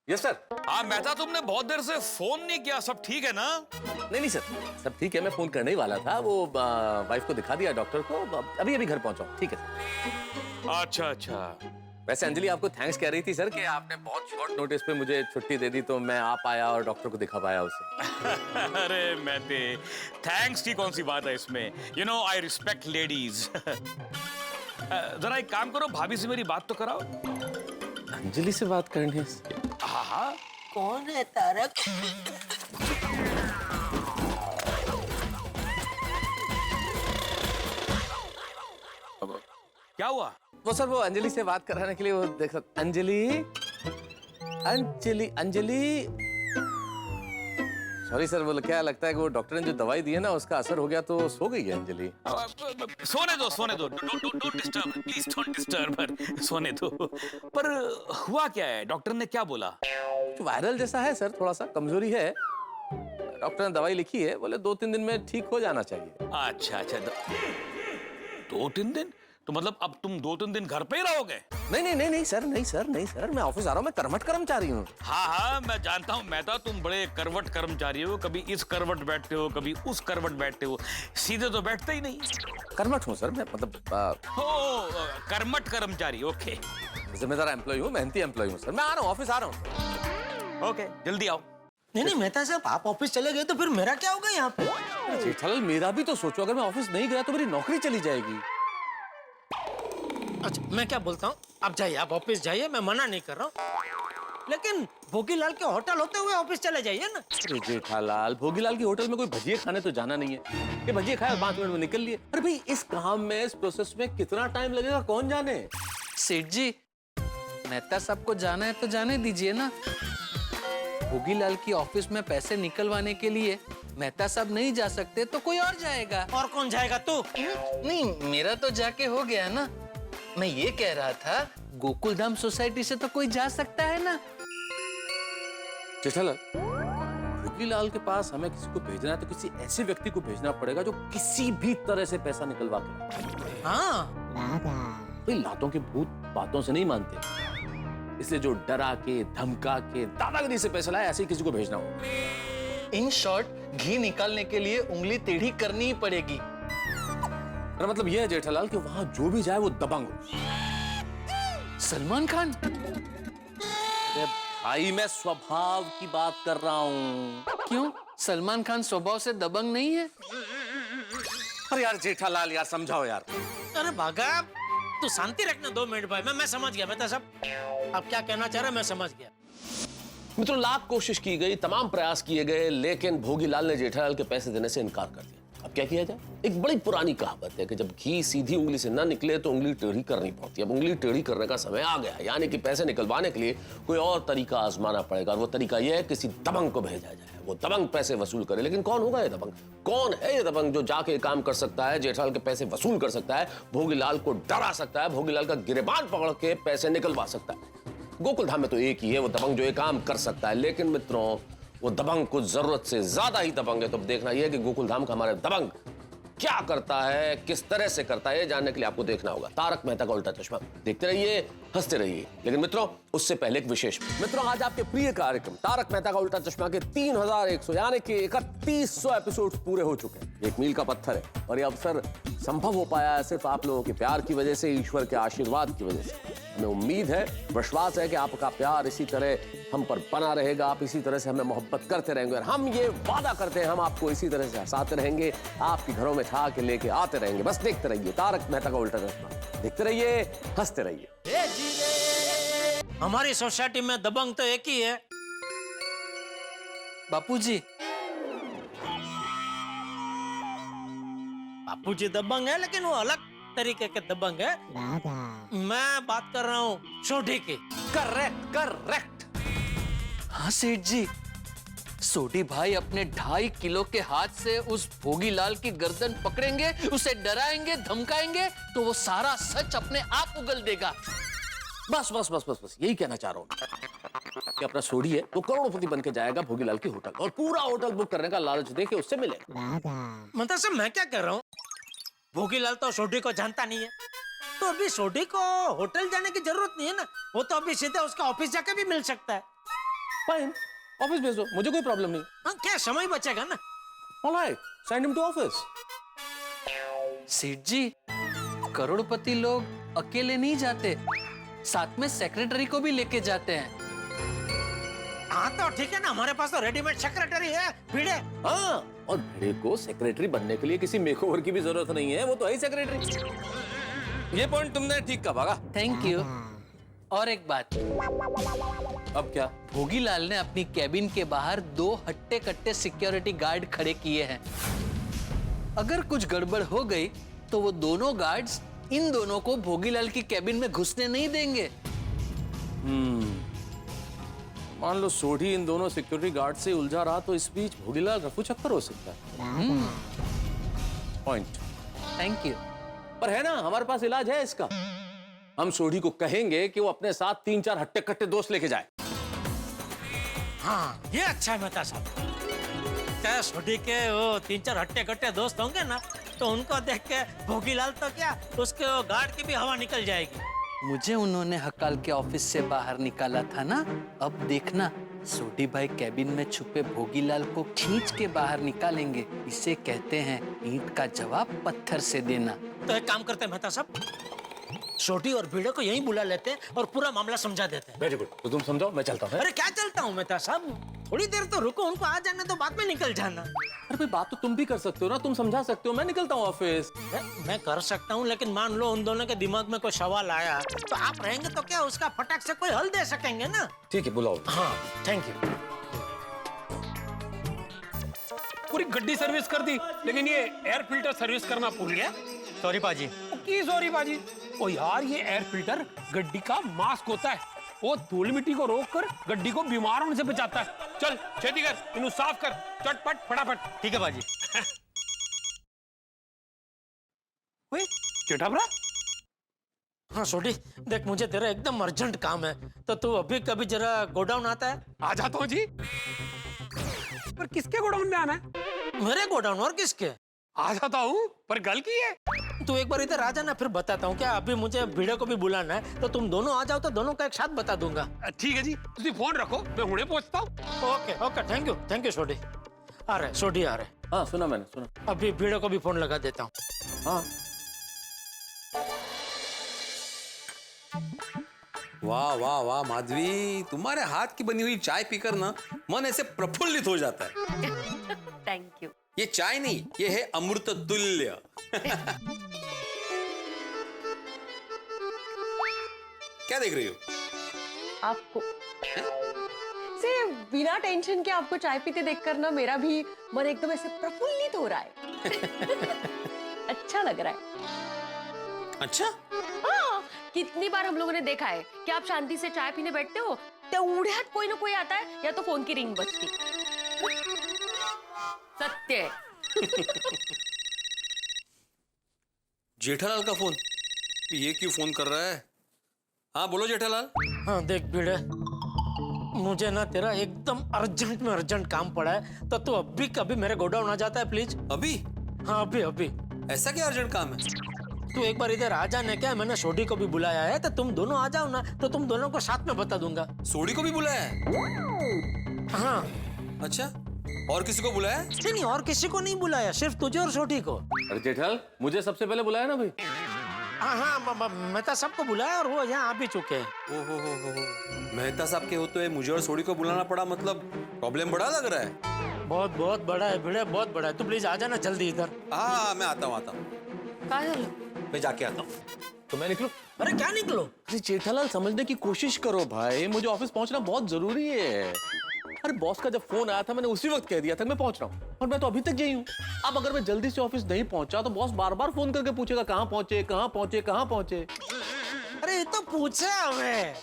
Yes sir. हाँ मेहता, तुमने बहुत देर से फोन नहीं किया, सब ठीक है ना? नहीं सर, सब ठीक है। मैं फोन करने ही वाला था, वो वाइफ को दिखा दिया डॉक्टर को, अभी घर पहुंचा हूं। ठीक है सर। अच्छा अच्छा। वैसे अंजलि आपको थैंक्स कह रही थी सर कि आपने बहुत शॉर्ट नोटिस पे मुझे छुट्टी दे दी, तो मैं आ पाया और डॉक्टर को दिखा पाया उसे। अरे मेहते, थैंक्स की कौन सी बात है इसमें? You know I respect ladies. जरा एक काम करो, भाभी से मेरी बात तो कराओ। अंजलि से बात करनी है? हाँ हाँ। कौन है तारक? क्या हुआ? वो सर, वो अंजलि से बात कराने के लिए वो देख सकते। अंजलि अंजलि अंजलि, सॉरी सर, वो क्या लगता है कि वो डॉक्टर ने जो दवाई दी है ना, उसका असर हो गया तो सो गई है अंजलि। सोने दो। Don't disturb, please don't disturb her. सोने दो। पर हुआ क्या है? डॉक्टर ने क्या बोला? वायरल जैसा है सर, थोड़ा सा कमजोरी है। डॉक्टर ने दवाई लिखी है, बोले 2-3 दिन में ठीक हो जाना चाहिए। अच्छा अच्छा 2-3 दिन? तो मतलब अब तुम 2-3 दिन घर पे ही रहोगे? नहीं सर, मैं ऑफिस आ रहा हूँ, मैं कर्मठ कर्मचारी हूँ। हाँ मैं जानता हूँ मेहता, तुम बड़े करवट कर्मचारी हो, कभी इस करवट बैठते हो, कभी उस करवट बैठते हो, सीधे तो बैठते ही नहीं। कर्मठ हूँ सर मैं, मतलब कर्मठ कर्मचारी, ओके। जिम्मेदार एम्प्लॉय हूँ, मेहनती एम्प्लॉय हूँ सर। मैं आ रहा हूँ, ऑफिस आ रहा हूँ। ओके जल्दी आओ। नहीं मेहता साहब, आप ऑफिस चले गए तो फिर मेरा क्या होगा यहाँ पे? जेठालाल मेरा भी तो सोचो, अगर मैं ऑफिस नहीं गया तो मेरी नौकरी चली जाएगी। अच्छा मैं क्या बोलता हूँ, आप जाइए, आप ऑफिस जाइए, मैं मना नहीं कर रहा हूँ, लेकिन भोगीलाल के होटल होते हुए ऑफिस चले जाइए ना। अरे जेठालाल, भोगीलाल की होटल में कोई भजिए खाने तो जाना नहीं है। ये भजिए खाए 5 मिनट में निकल लिए। अरे भाई इस काम में, इस प्रोसेस में कितना टाइम लगेगा कौन जाने। सेठ जी, मेहता साहब को जाना है तो जाने दीजिए ना। भोगीलाल की ऑफिस में पैसे निकलवाने के लिए मेहता साहब नहीं जा सकते तो कोई और जाएगा। और कौन जाएगा? तू? नहीं, मेरा तो जाके हो गया ना। मैं ये कह रहा था, गोकुलधाम सोसाइटी से तो कोई जा सकता है ना। जेठालाल, भोगीलाल के पास हमें किसी को भेजना है तो किसी ऐसे व्यक्ति को भेजना पड़ेगा जो किसी भी तरह से पैसा निकलवा के। हाँ भाई लातों के भूत बातों से नहीं मानते, इसलिए जो डरा के, धमका के, दादागिरी से पैसा लाए, ऐसे ही किसी को भेजना हो। इन शॉर्ट, घी निकालने के लिए उंगली टेढ़ी करनी ही पड़ेगी। मेरा मतलब यह है जेठालाल कि वहां जो भी जाए वो दबंग हो। सलमान खान? अरे भाई मैं स्वभाव की बात कर रहा हूँ। क्यों, सलमान खान स्वभाव से दबंग नहीं है? अरे यार जेठालाल यार समझाओ यार। अरे भागा, तू शांति रखना 2 मिनट भाई। मैं समझ गया मेहता साहब, आप क्या कहना चाह रहे हैं मैं समझ गया। मित्रों, लाख कोशिश की गई, तमाम प्रयास किए गए, लेकिन भोगीलाल ने जेठालाल के पैसे देने से इनकार कर दिया। अब क्या किया जाए? एक बड़ी पुरानी कहावत है कि जब घी सीधी उंगली से ना निकले तो उंगली टेढ़ी करनी पड़ती है। अब उंगली टेढ़ी करने का समय आ गया, यानी कि पैसे निकलवाने के लिए कोई और तरीका आजमाना पड़ेगा, और वो तरीका यह है किसी दबंग को भेजा जाए, वो दबंग पैसे वसूल करे। लेकिन कौन होगा ये दबंग? कौन है ये दबंग जो जाके काम कर सकता है, जेठालाल के पैसे वसूल कर सकता है, भोगीलाल को डरा सकता है, भोगीलाल का गिरेबान पकड़ के पैसे निकलवा सकता है? गोकुलधाम में तो एक ही है वो दबंग जो ये काम कर सकता है। लेकिन मित्रों, वो दबंग कुछ जरूरत से ज्यादा ही दबंग है। तो देखना यह है कि गोकुलधाम का हमारे दबंग क्या करता है, किस तरह से करता है, जानने के लिए आपको देखना होगा तारक मेहता का उल्टा चश्मा। देखते रहिए, हंसते रहिए। लेकिन मित्रों, उससे पहले एक विशेष। मित्रों, आज आपके प्रिय कार्यक्रम तारक मेहता का उल्टा चश्मा के 3100 यानी कि 3100 एपिसोड पूरे हो चुके हैं। एक मील का पत्थर है और ये अवसर संभव हो पाया है सिर्फ आप लोगों के प्यार की वजह से, ईश्वर के आशीर्वाद की वजह से। हमें उम्मीद है, विश्वास है कि आपका प्यार इसी तरह हम पर बना रहेगा, आप इसी तरह से हमें मोहब्बत करते रहेंगे, और हम ये वादा करते हैं हम आपको इसी तरह से हंसाते रहेंगे, आपके घरों में ठा के लेके आते रहेंगे। बस देखते रहिए तारक मेहता का उल्टा चश्मा, देखते रहिए, हंसते रहिए। हमारी सोसाइटी में दबंग तो एक ही है। बापूजी, बापूजी दबंग है, लेकिन वो अलग तरीके के दबंग है। मैं बात कर रहा हूँ सोढ़ी की। करेक्ट। हाँ सेठ जी, सोढ़ी भाई अपने 2.5 किलो के हाथ से उस भोगीलाल की गर्दन पकड़ेंगे, उसे डराएंगे, धमकाएंगे तो वो सारा सच अपने आप उगल देगा। बस यही कहना चाह रहा हूँ कि अपना सोढ़ी है वो करोड़पति बन के जाएगा भोगीलाल की होटल, और पूरा होटल बुक करने का लालच देके उससे मिलेगा। मतलब सर मैं क्या कर रहा हूँ, भोगीलाल तो सोढ़ी को जानता नहीं है, तो अभी सोढ़ी को होटल जाने की जरूरत नहीं है ना। वो तो अभी सीधे उसका ऑफिस जाके भी मिल सकता है। फाइन, ऑफिस भेज दो, मुझे कोई प्रॉब्लम नहीं। हाँ, क्या समय बचेगा ना। Alright, send him to office. Seth ji, करोड़पति लोग अकेले नहीं जाते, साथ में सेक्रेटरी को भी लेके जाते हैं। हाँ तो ठीक है ना, हमारे पास तो रेडीमेड सेक्रेटरी है भिड़े। हाँ, और भिड़े को सेक्रेटरी बनने के लिए किसी मेकओवर की भी जरूरत नहीं है, वो तो है सेक्रेटरी। ये पॉइंट तुमने ठीक कहा भागा। Thank you. और एक बात। अब क्या? भोगीलाल ने अपनी कैबिन के बाहर 2 हट्टे-कट्टे सिक्योरिटी गार्ड खड़े किए हैं। अगर कुछ गड़बड़ हो गई तो वो दोनों गार्ड्स इन दोनों को भोगीलाल की कैबिन में घुसने नहीं देंगे। मान लो सोढ़ी इन दोनों सिक्योरिटी गार्ड से उलझा रहा तो इस बीच भोगीलाल रफू चक्कर हो सकता है। पॉइंट। Thank you. पर है ना, हमारे पास इलाज है इसका। हम सोढ़ी को कहेंगे कि वो अपने साथ 3-4 हट्टे-कट्टे दोस्त लेके जाए। हाँ, ये अच्छा है मेहता साहब। क्या छोटी के वो 3-4 हट्टे कट्टे दोस्त होंगे ना, तो उनको देख के भोगीलाल तो क्या, उसके वो गार्ड की भी हवा निकल जाएगी। मुझे उन्होंने हकाल के ऑफिस से बाहर निकाला था ना, अब देखना सोडी भाई कैबिन में छुपे भोगीलाल को खींच के बाहर निकालेंगे। इसे कहते हैं ईंट का जवाब पत्थर से देना। तो एक काम करते हैं मेहता साहब, छोटी और भिड़े को यहीं बुला लेते हैं और पूरा मामला समझा देते हैं। वेरी गुड, तो तुम समझाओ, मैं चलता हूँ। अरे क्या चलता हूँ मेहता साहब, थोड़ी देर तो रुको, उनको आ जाने तो बाद में निकल जाना। अरे भाई बात तो तुम भी कर सकते हो ना, तुम समझा सकते हो, मैं निकलता हूँ ऑफिस। मैं कर सकता हूँ, लेकिन मान लो उन दोनों के दिमाग में कोई सवाल आया तो आप रहेंगे तो क्या उसका फटाक से कोई हल दे सकेंगे ना। ठीक है, बुलाओ। हाँ थैंक यू। पूरी गड्डी सर्विस कर दी, लेकिन ये एयर फिल्टर सर्विस करना भूल गया। सॉरी पाजी। की सॉरी बाजी। ओ यार, ये एयर फिल्टर गड्डी का मास्क होता है, वो धूल मिट्टी को रोक कर गड्डी को बीमार होने से बचाता है। चल खेती कर, इन्हें साफ कर, चटपट फटाफट। ठीक है बाजी। चिठाभरा, हाँ छोटी देख, मुझे तेरा एकदम अर्जेंट काम है, तो तू अभी कभी जरा गोडाउन आता है। आ जाता हूँ जी। पर किसके गोडाउन में आना है? मेरे गोडाउन, और किसके? आ जाता हूँ, पर गल की है। तू एक बार इधर आ जाना, फिर बताता हूँ। क्या अभी मुझे भिड़े को भी बुलाना है, तो तुम दोनों आ जाओ तो दोनों का एक साथ बता दूंगा। ठीक है जी, तुम फोन रखो, मैं हुणे पहुंचता हूँ। ओके ओके, थैंक यू छोटी। आ रहे छोटी आ रहे। हाँ सुना मैंने, सुना। अभी भिड़े को भी फोन लगा देता हूँ। हाँ वाह वाह वाह माधवी, तुम्हारे हाथ की बनी हुई चाय पीकर ना मन ऐसे प्रफुल्लित हो जाता है। Thank you. ये चाय नहीं, ये है अमृत तुल्य। क्या देख रही हो? आपको से बिना टेंशन के आपको चाय पीते देखकर ना मेरा भी मन एकदम ऐसे प्रफुल्लित हो रहा है। अच्छा लग रहा है। अच्छा? हाँ, कितनी बार हम लोगों ने देखा है कि आप शांति से चाय पीने बैठते हो, तेवढ्यात कोई ना कोई आता है या तो फोन की रिंग बजती। सत्य है। जेठालाल का फोन? ये क्यों फोन कर रहा है? हाँ बोलो जेठालाल। हाँ देख भिड़े, मुझे ना तेरा एकदम अर्जेंट में अर्जेंट काम पड़ा है, तो तू अभी कभी मेरे गोडाउन आ जाता है प्लीज। अभी? हाँ अभी। ऐसा क्या अर्जेंट काम है? तू एक बार इधर आ जाने, क्या मैंने सोडी को भी बुलाया है, तो तुम दोनों आ जाओ ना, तो तुम दोनों को साथ में बता दूंगा। सोडी को भी बुलाया है? हाँ। अच्छा, और किसी को बुलाया है? नहीं, और किसी को नहीं बुलाया, सिर्फ तुझे और सोडी को। अरे जेठालाल, मुझे सबसे पहले बुलाया ना भाई। हाँ, मेहता सबको बुलाया और वो यहाँ आ भी चुके हैं। ओहो, मेहता साहब के होते हुए मुझे और सोडी को बुलाना पड़ा, मतलब प्रॉब्लम बड़ा लग रहा है। बहुत बड़ा है भिड़े, बहुत बड़ा है। तू प्लीज आ जाना जल्दी इधर। हाँ मैं आता हूँ। मैं जाके आता हूँ। तो मैं निकलूं? अरे क्या निकलो? अरे जेठालाल समझने की कोशिश करो भाई, मुझे ऑफिस पहुंचना बहुत जरूरी है। अरे बॉस का जब फोन आया था मैंने उसी वक्त कह दिया था मैं पहुंच रहा हूँ, और मैं तो अभी तक यही हूँ। अब अगर मैं जल्दी से ऑफिस नहीं पहुंचा तो बॉस बार बार फोन करके पूछेगा कहाँ पहुंचे कहाँ पहुंचे कहाँ पहुंचे। अरे ये तो पूछे हमें,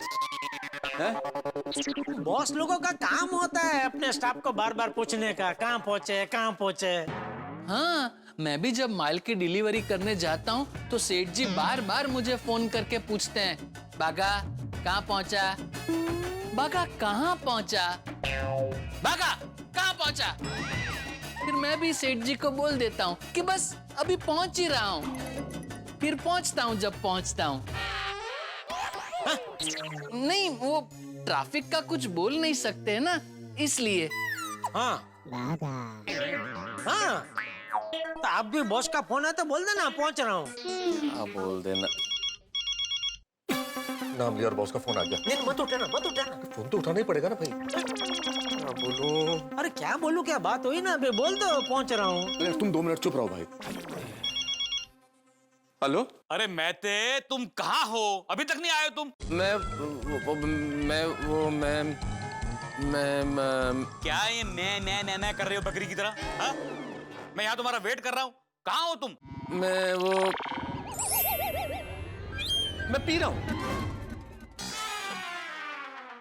बॉस लोगों का काम होता है अपने स्टाफ को बार बार पूछने का, कहाँ पहुंचे। हाँ, मैं भी जब माल की डिलीवरी करने जाता हूँ तो सेठ जी बार बार मुझे फोन करके पूछते हैं, बागा कहाँ पहुंचा, बागा कहाँ पहुंचा, बागा कहाँ पहुंचा। फिर मैं भी सेठ जी को बोल देता हूँ कि बस अभी पहुंच ही रहा हूँ। फिर पहुंचता हूँ जब पहुंचता हूँ। नहीं, वो ट्रैफिक का कुछ बोल नहीं सकते ना, इसलिए। हाँ, तो आप भी बॉस का फोन है तो बोल देना पहुंच रहा हूँ। हाँ बोल देना। नाम लिया और बॉस का फोन आ गया। नहीं मत उठाना। फोन तो उठाना ही पड़ेगा ना भाई। क्या बोलूं? अरे क्या बोलूं, क्या बात हुई ना, अभी बोल दो पहुंच रहा हूँ। तुम 2 मिनट चुप रहो भाई। हेलो। अरे मैते, तुम कहाँ हो? अभी तक नहीं आए तुम? मैं क्या ये मैं कर रहे हो बकरी की तरह? हाँ? मैं यहाँ तुम्हारा वेट कर रहा हूँ, कहाँ हो तुम? मैं पी रहा हूँ।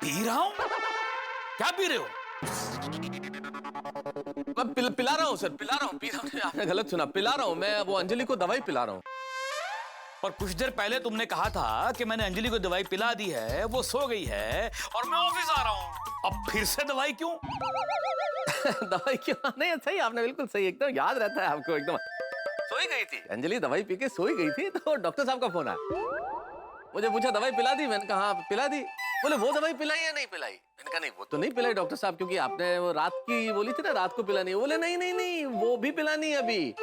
पी रहा हूँ? क्या पी रहे हो? मैं पिला रहा हूँ सर, पिला रहा हूँ। आपने गलत सुना, पिला रहा हूँ मैं, वो अंजलि को दवाई पिला रहा हूँ। और कुछ देर पहले तुमने कहा था कि मैंने अंजलि को दवाई पिला दी है, वो सो गई है और मैं ऑफिस आ रहा हूँ। अब फिर से दवाई क्यों? दवाई क्यों? नहीं, सही, आपने बिल्कुल सही, एकदम याद रहता है आपको। एकदम सोई गई थी अंजलि, दवाई पी के सोई गई थी, तो डॉक्टर साहब का फोन आया। मुझे पूछा दवाई पिला दी? मैंने कहा पिला दी। बोले वो दवाई पिलाई या नहीं पिलाई? मैंने कहा नहीं, वो तो नहीं पिलाई डॉक्टर साहब, क्योंकि आपने वो रात की बोली थी ना, रात को पिलानी है। बोले नहीं नहीं नहीं, वो भी पिलानी है अभी।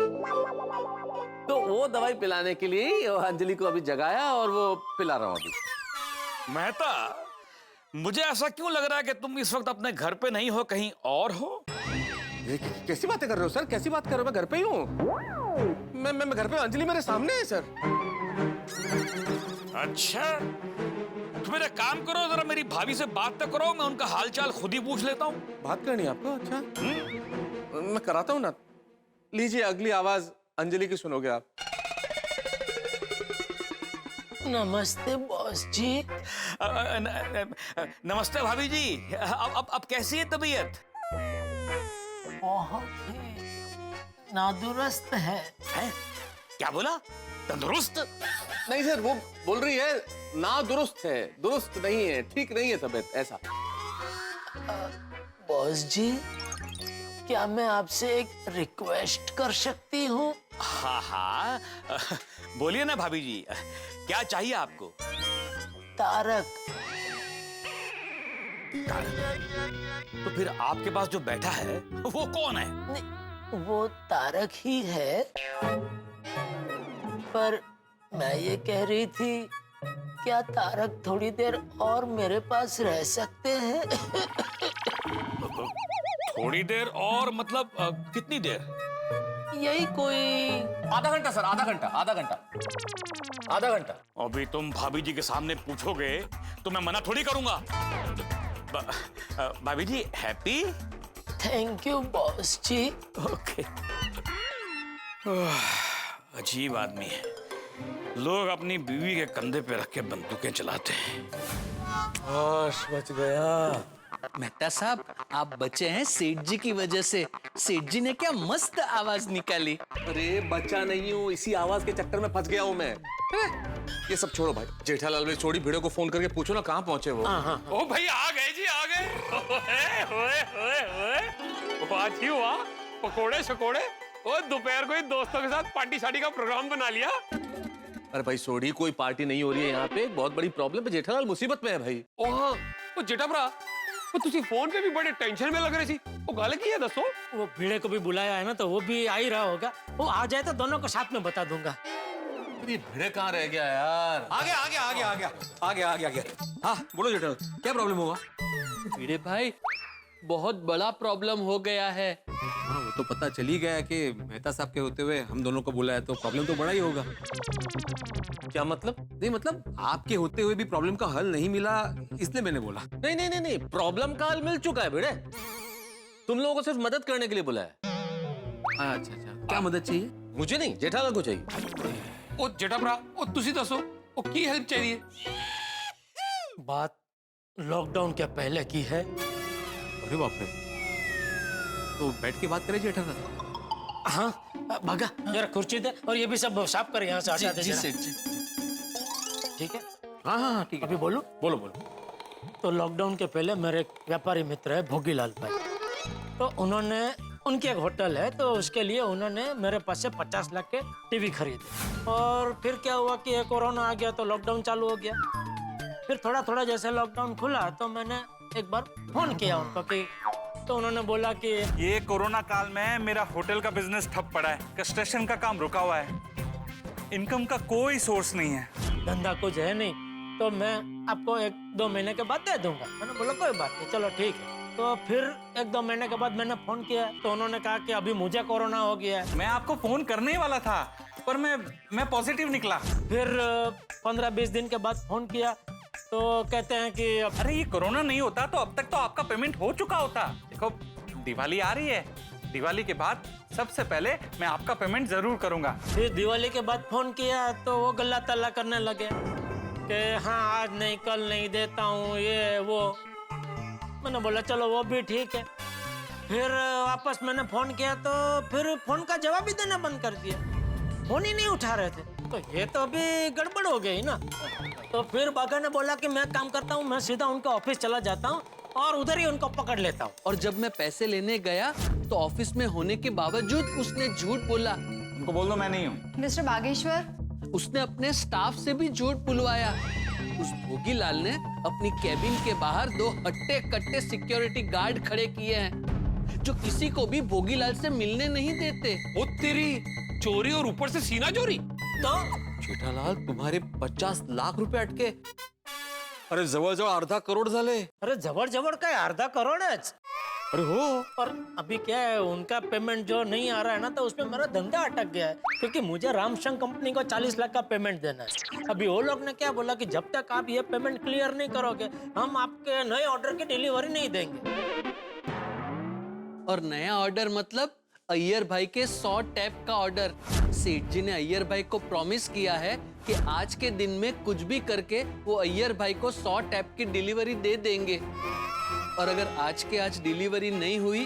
तो वो दवाई पिलाने के लिए ही अंजलि को अभी जगाया और वो पिला रहा हूँ अभी। मेहता, मुझे ऐसा क्यों लग रहा है कि तुम इस वक्त अपने घर पे नहीं हो, कहीं और हो? कैसी बातें कर रहे हो सर? कैसी बात कर रहे हो? मैं घर पे ही हूँ। मैं घर पे, अंजलि मेरे सामने है सर। अच्छा, तो मेरा काम करो, जरा मेरी भाभी से बात तो करो, मैं उनका हालचाल खुद ही पूछ लेता हूँ। बात करनी है आपको? अच्छा, मैं कराता हूँ ना। लीजिए अगली आवाज अंजलि की सुनोगे आप। नमस्ते बॉस जी। नमस्ते भाभी जी। अब कैसी है तबीयत? बहुत ही नादुरुस्त है। क्या बोला? तंदुरुस्त? नहीं सर, वो बोल रही है नादुरुस्त है, दुरुस्त नहीं है, ठीक नहीं है तबीयत, ऐसा। बॉस जी, क्या मैं आपसे एक रिक्वेस्ट कर सकती हूँ? हाँ हाँ, बोलिए ना भाभी जी, क्या चाहिए आपको? तारक। तो फिर आपके पास जो बैठा है वो कौन है? वो तारक ही है, पर मैं ये कह रही थी, क्या तारक थोड़ी देर और मेरे पास रह सकते हैं? थोड़ी देर और मतलब कितनी देर? यही कोई आधा घंटा सर, आधा घंटा, आधा घंटा, आधा घंटा। अभी तुम भाभी जी के सामने पूछोगे तो मैं मना थोड़ी करूंगा। भाभी जी हैप्पी? थैंक यू बॉस जी। ओके। अजीब आदमी है, लोग अपनी बीवी के कंधे पे रख के बंदूकें चलाते हैं। बच गया। मेहता साहब, आप बचे हैं सेठ जी की वजह से। सेठ जी ने क्या मस्त आवाज निकाली। अरे बच्चा नहीं हूँ, इसी आवाज के चक्कर में फंस गया हूँ मैं। ये सब छोड़ो भाई, जेठालाल भाई छोड़ी भिड़ो को फोन करके पूछो ना कहाँ पहुंचे वो। ओ भाई आ गए जी, आ गए। आज ही हुआ पकोड़े शकोड़े। ओ दोपहर को ही दोस्तों के साथ पार्टी शादी का प्रोग्राम बना लिया। अरे भाई सोडी, कोई पार्टी नहीं हो रही है यहाँ पे, बहुत बड़ी प्रॉब्लम है, जेठालाल मुसीबत में है भाई। ओह, वो जेठा भरा, वो तुसी फोन पे भी बड़े टेंशन में लग रहे थी। वो गल की है दसो? वो भिड़े को भी बुलाया है ना, तो वो भी आ ही रहा होगा। वो आ जाए तो दोनों को साथ में बता दूंगा। ये भिड़े कहाँ रह गया यार? आ गया आ गया आ गया आ गया आ गया आ गया आ गया। हाँ बोलो जेठा, क्या प्रॉब्लम हुआ? भिड़े भाई, बहुत बड़ा प्रॉब्लम हो गया है। हाँ वो तो पता चल ही गया कि मेहता साहब के होते हुए हम दोनों को बुलाया, तो प्रॉब्लम तो बड़ा ही होगा। क्या मतलब? नहीं मतलब आपके होते हुए भी प्रॉब्लम का हल नहीं मिला, इसलिए मैंने बोला। नहीं नहीं नहीं नहीं, प्रॉब्लम का हल मिल चुका है भिड़े। तुम लोगों को सिर्फ मदद करने के लिए बुलाया। अच्छा अच्छा, क्या मदद चाहिए? मुझे नहीं, जेठालाल को चाहिए। ओ जेठा भरा, ओ तुसी दसो, ओ की हेल्प चाहिए? बात लॉकडाउन के पहले की है। अरे बाप रे, तो बैठ के बात करें जेठालाल। हाँ भागा, जरा कुर्सी दे और ये भी सब साफ कर यहाँ से हटा दे। जी सेठ जी। ठीक है? हाँ हाँ ठीक है। अभी बोलूं? बोलो बोलो। तो लॉकडाउन के पहले मेरे एक व्यापारी मित्र है भोगीलाल भाई, तो उन्होंने, उनकी एक होटल है, तो उसके लिए उन्होंने मेरे पास से 50 लाख के टीवी खरीदे। और फिर क्या हुआ कि ये कोरोना आ गया तो लॉकडाउन चालू हो गया। फिर थोड़ा थोड़ा जैसे लॉकडाउन खुला तो मैंने एक बार फोन किया उनको कि, तो उन्होंने बोला कि ये कोरोना काल में मेरा होटल का बिजनेस ठप पड़ा है, कंस्ट्रक्शन का काम रुका हुआ है, इनकम का कोई सोर्स नहीं है, धंधा कुछ है नहीं, तो मैं आपको 1-2 महीने के बाद दे दूंगा। मैंने बोला कोई बात नहीं, चलो ठीक है। तो फिर 1-2 महीने के बाद मैंने फोन किया तो उन्होंने कहा कि अभी मुझे कोरोना हो गया है। मैं आपको फोन करने ही वाला था, पर मैं पॉजिटिव निकला। फिर 15-20 दिन के बाद फोन किया तो कहते हैं कि अरे ये कोरोना नहीं होता तो अब तक तो आपका पेमेंट हो चुका होता। देखो दिवाली आ रही है, दिवाली के बाद सबसे पहले मैं आपका पेमेंट जरूर करूंगा। फिर दिवाली के बाद फोन किया तो वो गल्ला तल्ला करने लगे कि हाँ आज नहीं, कल नहीं, देता हूँ, ये वो। मैंने बोला चलो वो भी ठीक है। फिर वापस मैंने फोन किया तो फिर फोन का जवाब ही देना बंद कर दिया, फोन ही नहीं उठा रहे थे। तो ये तो अभी गड़बड़ हो गई ना। तो फिर बागा ने बोला कि मैं काम करता हूँ, मैं सीधा उनका ऑफिस चला जाता हूँ और उधर ही उनको पकड़ लेता हूँ। और जब मैं पैसे लेने गया तो ऑफिस में होने के बावजूद उसने झूठ बोला। उनको बोल दो मैं नहीं हूँ। मिस्टर बागेश्वर, उसने अपने स्टाफ से भी झूठ बुलवाया। उस भोगीलाल ने अपनी कैबिन के बाहर 2 हट्टे-कट्टे सिक्योरिटी गार्ड खड़े किए हैं जो किसी को भी भोगीलाल से मिलने नहीं देते। ओ तेरी, चोरी और ऊपर से सीना चोरी। तो जेठालाल तुम्हारे 50 लाख रुपए अटके। अरे जवळ-जवळ अर्धा करोड झाले। अरे जवळ काय अर्धा करोडच। अरे हो। और अभी क्या है, उनका पेमेंट जो नहीं आ रहा है ना, तो उसमें मेरा धंधा अटक गया है, क्योंकि मुझे रामशंक कंपनी को 40 लाख का पेमेंट देना है। अभी वो लोग ने क्या बोला कि जब तक आप ये पेमेंट क्लियर नहीं करोगे हम आपके नए ऑर्डर की डिलीवरी नहीं देंगे। और नया ऑर्डर मतलब अय्यर भाई के 100 टैप का ऑर्डर। सेठ जी ने अय्यर भाई को प्रॉमिस किया है कि आज के दिन में कुछ भी करके वो अय्यर भाई को 100 टैप की डिलीवरी दे देंगे। और अगर आज के आज डिलीवरी नहीं हुई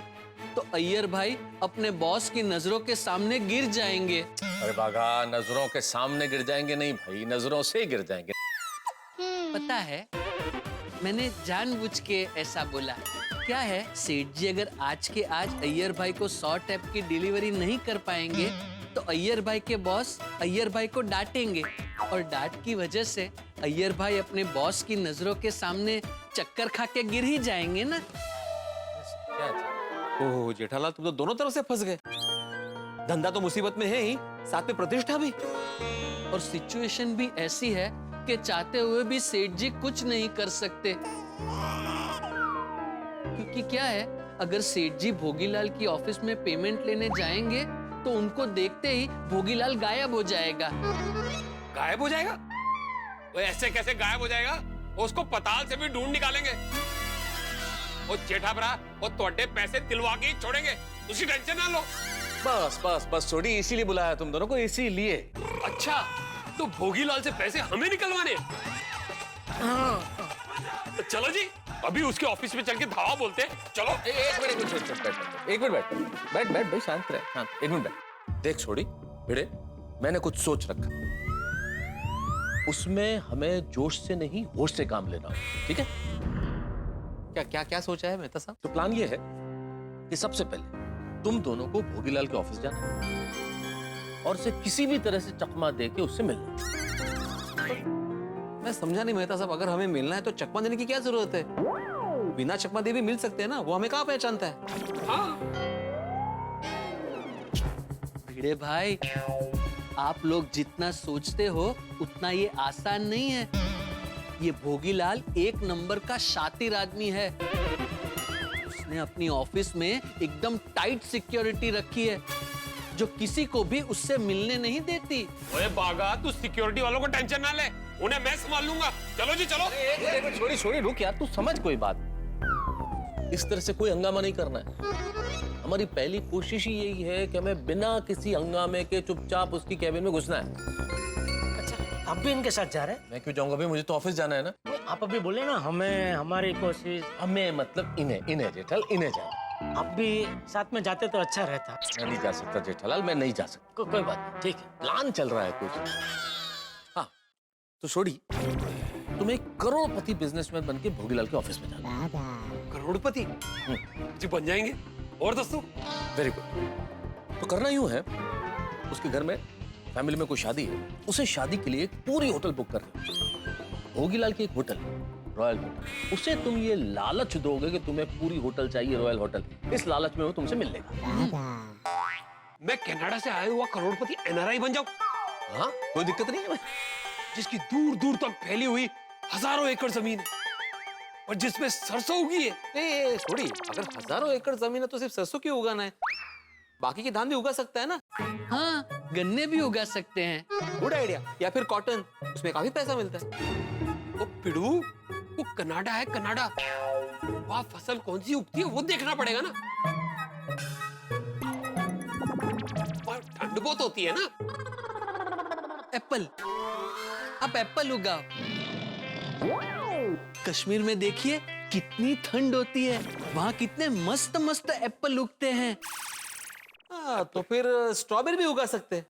तो अय्यर भाई अपने बॉस की नजरों के सामने गिर जाएंगे। अरे बागा, नजरों के सामने गिर जाएंगे नहीं भाई, नजरों से गिर जाएंगे। पता है, मैंने जानबूझ के ऐसा बोला। क्या है, सेठ जी अगर आज के आज अय्यर भाई को 100 टैप की डिलीवरी नहीं कर पाएंगे तो अय्यर भाई के बॉस अय्यर भाई को डांटेंगे और डांट की वजह से अय्यर भाई अपने बॉस की नजरों के सामने चक्कर खा के गिर ही जाएंगे ना। ओह जेठालाल, तुम तो दोनों तरफ से फंस गए। धंधा तो मुसीबत में है ही, साथ में प्रतिष्ठा भी। और सिचुएशन भी ऐसी है कि चाहते हुए भी सेठ जी कुछ नहीं कर सकते। क्योंकि क्या है, अगर सेठ जी भोगीलाल की ऑफिस में पेमेंट लेने जाएंगे तो उनको देखते ही भोगीलाल गायब हो जाएगा। गायब हो जाएगा? वो ऐसे कैसे गायब हो जाएगा? उसको पताल से भी ढूंढ निकालेंगे। वो जेठा भरा, वो तोड़े पैसे दिलवा के ही छोड़ेंगे, उसकी टेंशन ना लो। बस बस बस छोड़ी, इसीलिए बुलाया तुम दोनों को, इसीलिए। अच्छा, तो भोगीलाल से पैसे हमें निकलवाने? तो चलो जी, अभी उसके ऑफिस में चल के धावा बोलते हैं। चलो। एक मिनट बैठ भाई, शांत रहे, शांत। 1 मिनट बैठ। देख छोड़ी भिड़े, मैंने कुछ सोच रखा। उसमें हमें जोश से नहीं होश से काम लेना, ठीक है? क्या क्या क्या सोचा है मेहता साहब? तो प्लान ये है कि सबसे पहले तुम दोनों को भोगीलाल के ऑफिस जाना और उसे किसी भी तरह से चकमा दे के उससे मिलना। मैं समझा नहीं मेहता साहब, अगर हमें मिलना है तो चकमा देने की क्या जरूरत है? बिना चकमा दे भी मिल सकते हैं ना, वो हमें कहाँ पहचानता है? हाँ। भिड़े भाई, आप लोग जितना सोचते हो उतना ये आसान नहीं है। ये भोगीलाल 1 नंबर का शातिर आदमी है। उसने अपनी ऑफिस में एकदम टाइट सिक्योरिटी रखी है जो किसी को भी उससे मिलने नहीं देती। ओए बागा, तू सिक्योरिटी वालों को टेंशन ना ले, उन्हें मैं संभाल लूंगा। चलो जी चलो। छोड़ी रुक यार, तू समझ कोई बात। इस तरह से कोई हंगामा नहीं करना है। हमारी पहली कोशिश ही यही है कि हमें बिना किसी हंगामे के चुपचाप उसकी कैबिन में घुसना है। आप भी इनके साथ जा रहे हैं? मैं क्यों जाऊंगा भाई, मुझे तो ऑफिस जाना है ना। आप अभी बोले ना हमें, हमारी कोशिश। हमें मतलब इन्हें जेठालाल, इन्हें जाना। आप भी साथ में जाते तो अच्छा रहता। मैं नहीं जा सकता जेठालाल, मैं नहीं जा सकता। कोई बात नहीं, ठीक है। प्लान चल रहा है कुछ। हाँ तो छोड़ी, तुम एक करोड़पति बिजनेसमैन बन के भोगीलाल के ऑफिस में जाना। करोड़पति जी बन जाएंगे। और दोस्तों? Very good. तो करना यूं है, उसके घर में फैमिली में कोई शादी है, उसे शादी के लिए एक पूरी होटल बुक कर दो। भोगीलाल की एक होटल, रॉयल होटल। उसे तुम ये लालच दोगे कि तुम्हें पूरी होटल चाहिए, रॉयल होटल। इस लालच में वो तुमसे मिल लेगा। मैं कनाडा से आया हुआ करोड़पति NRI बन जाऊं? हाँ, कोई दिक्कत नहीं है भाई। जिसकी दूर दूर तक फैली हुई हजारों एकड़ जमीन है और जिसमें सरसों उगी है। थोड़ी, अगर हजारों एकड़ जमीन है तो सिर्फ सरसों क्यों उगाना है? बाकी के धान भी उगा सकता है ना। हाँ, गन्ने भी उगा सकते हैं। Good idea. या फिर कॉटन, उसमें काफी पैसा मिलता है। वो पिड़ू, वो कनाडा है, कनाडा। वहाँ फसल कौन सी उगती है वो देखना पड़ेगा ना। ठंड बहुत होती है ना। एप्पल, आप एप्पल उगाओ। कश्मीर में देखिए कितनी ठंड होती है, वहाँ कितने मस्त मस्त एप्पल उगते हैं। तो फिर स्ट्रॉबेरी भी उगा सकते हैं।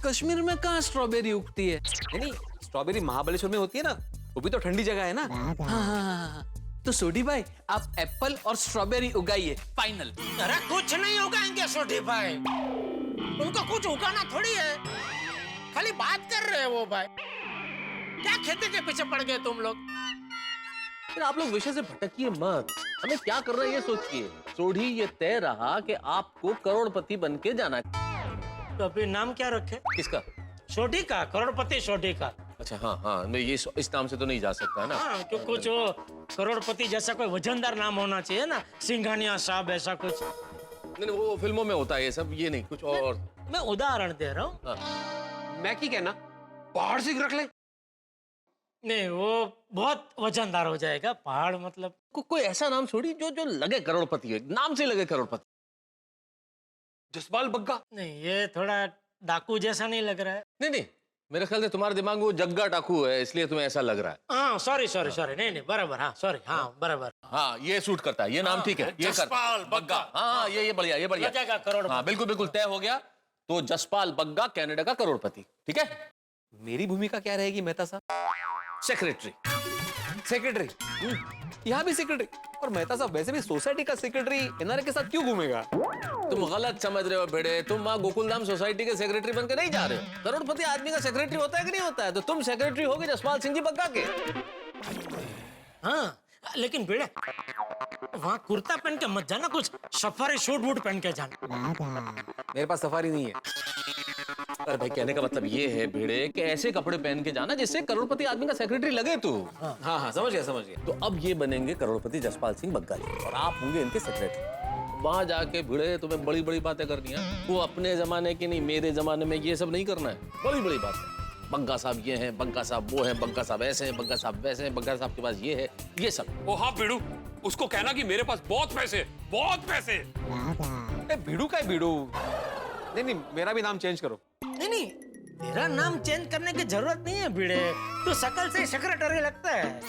कश्मीर में कहाँ स्ट्रॉबेरी उगती है? नहीं, स्ट्रॉबेरी महाबलेश्वर में होती है ना, वो भी तो ठंडी जगह है ना। हाँ, तो सोडी भाई आप एप्पल और स्ट्रॉबेरी उगाइए, फाइनल। अरे कुछ नहीं उगाएंगे सोडी भाई, उनको कुछ उगाना थोड़ी है, खाली बात कर रहे हैं वो भाई। क्या खेती के पीछे पड़ गए तुम लोग? फिर आप लोग विषय से भटकिए मत, हमें क्या करना है ये सोचिए। सोढ़ी ये तय रहा कि आपको करोड़पति बन के जाना है। तो अभी नाम क्या रखे? किसका? सोढ़ी का, करोड़पति सोढ़ी का। अच्छा हाँ हाँ, मैं ये इस नाम से तो नहीं जा सकता है ना। हाँ, क्यों कुछ वो करोड़पति जैसा कोई वजनदार नाम होना चाहिए ना, सिंघानिया साहब ऐसा कुछ। नहीं, वो फिल्मों में होता है ये सब, ये नहीं कुछ और। मैं उदाहरण दे रहा हूँ। मैं की कहना पहाड़ सिंह रख ले। नहीं, वो बहुत वजनदार हो जाएगा। पहाड़ मतलब कोई ऐसा नाम छोड़ी जो लगे करोड़पति हो, नाम से लगे करोड़पति। जसपाल बग्गा। नहीं, ये थोड़ा डाकू जैसा नहीं लग रहा है। नहीं, मेरे ख्याल से तुम्हारे दिमाग में वो जग्गा डाकू है, इसलिए तुम्हें ऐसा लग रहा है। हाँ सॉरी, नहीं बराबर। हाँ सॉरी, हाँ बराबर। हाँ ये सूट करता है, ये नाम ठीक है। ये जसपाल बग्गा। हाँ ये बढ़िया, ये बढ़िया। लगेगा करोड़। हाँ बिल्कुल तय हो गया। तो जसपाल बग्गा कनाडा का करोड़पति, ठीक है। मेरी भूमिका क्या रहेगी मेहता साहब? सेक्रेटरी। यहाँ भी सेक्रेटरी, और मेहता साहब वैसे भी सोसाइटी का सेक्रेटरी एनआरए के साथ क्यों घूमेगा? तुम गलत समझ रहे हो बेटे, तुम वहाँ गोकुलधाम सोसाइटी के सेक्रेटरी बनकर नहीं जा रहे हो। करोड़पति आदमी का सेक्रेटरी होता है कि नहीं होता है? तो तुम सेक्रेटरी होगे जसपाल सिंह जी बग्गा के। हाँ लेकिन बेड़े वहाँ कुर्ता पहन के मत जाना, कुछ सफारी सूट बूट पहन के जाना। मेरे पास सफारी नहीं है। अरे भाई कहने का मतलब ये है भिड़े कि ऐसे कपड़े पहन के जाना जिससे करोड़पति आदमी का सेक्रेटरी लगे तू। हाँ समझ गया। तो अब ये बनेंगे करोड़पति जसपाल सिंह बग्गा जी और आप होंगे इनके सेक्रेटरी। वहां जाके भिड़े तुम्हें बड़ी बड़ी बातें करनी है। वो अपने जमाने की नहीं, मेरे जमाने में ये सब नहीं करना है। बड़ी बात है, बग्गा साहब ये हैं, बग्गा साहब वो हैं, बग्गा साहब ऐसे हैं, बग्गा साहब वैसे हैं, बग्गा साहब के पास ये है, ये सब। ओ हाँ भिड़ू, उसको कहना कि मेरे पास बहुत पैसे। भिड़ू का है भिड़ू। नहीं, मेरा भी नाम चेंज करो। नहीं, तेरा नाम चेंज करने की जरूरत नहीं है भिड़े, तू शकल से सेक्रेटरी लगता है।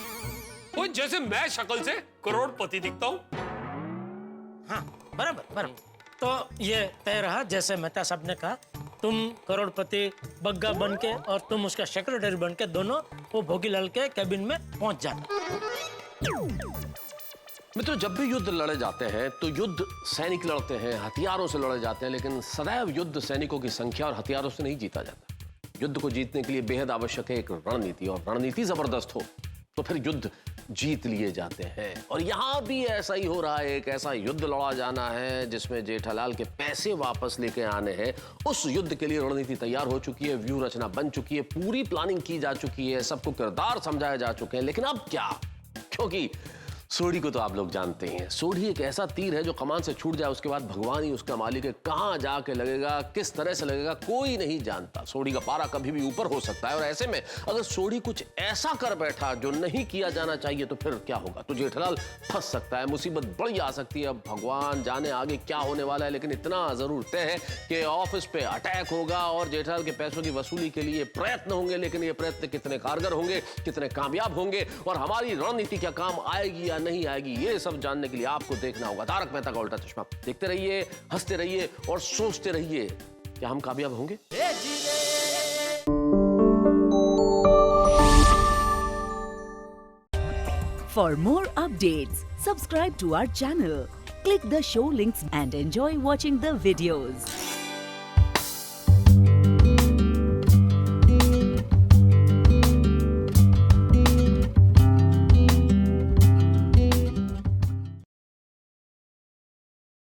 ओ जैसे मैं शक्ल से करोड़पति दिखता हूँ। हाँ बराबर। तो ये तय रहा, जैसे मेहता साहब ने कहा, तुम करोड़पति बग्गा बन के और तुम उसका सेक्रेटरी बन के दोनों वो भोगीलाल के कैबिन में पहुंच जाना। मित्रों, जब भी युद्ध लड़े जाते हैं तो युद्ध सैनिक लड़ते हैं, हथियारों से लड़े जाते हैं, लेकिन सदैव युद्ध सैनिकों की संख्या और हथियारों से नहीं जीता जाता। युद्ध को जीतने के लिए बेहद आवश्यक है एक रणनीति, और रणनीति जबरदस्त हो तो फिर युद्ध जीत लिए जाते हैं। और यहाँ भी ऐसा ही हो रहा है। एक ऐसा युद्ध लड़ा जाना है जिसमें जेठालाल के पैसे वापस लेके आने हैं। उस युद्ध के लिए रणनीति तैयार हो चुकी है, व्यूह रचना बन चुकी है, पूरी प्लानिंग की जा चुकी है, सबको किरदार समझाए जा चुके हैं। लेकिन अब क्या? क्योंकि सोढ़ी को तो आप लोग जानते हैं। सोढ़ी एक ऐसा तीर है जो कमान से छूट जाए उसके बाद भगवान ही उसका मालिक है। कहाँ जाके लगेगा, किस तरह से लगेगा, कोई नहीं जानता। सोढ़ी का पारा कभी भी ऊपर हो सकता है, और ऐसे में अगर सोढ़ी कुछ ऐसा कर बैठा जो नहीं किया जाना चाहिए तो फिर क्या होगा? तो जेठालाल फंस सकता है, मुसीबत बड़ी आ सकती है। अब भगवान जाने आगे क्या होने वाला है, लेकिन इतना जरूर तय है कि ऑफिस पे अटैक होगा और जेठालाल के पैसों की वसूली के लिए प्रयत्न होंगे। लेकिन ये प्रयत्न कितने कारगर होंगे, कितने कामयाब होंगे, और हमारी रणनीति क्या काम आएगी या नहीं आएगी, ये सब जानने के लिए आपको देखना होगा तारक मेहता का उल्टा चश्मा। देखते रहिए, हंसते रहिए और सोचते रहिए, क्या हम कामयाब होंगे? For more updates, subscribe to our channel, click the show links and enjoy watching the videos.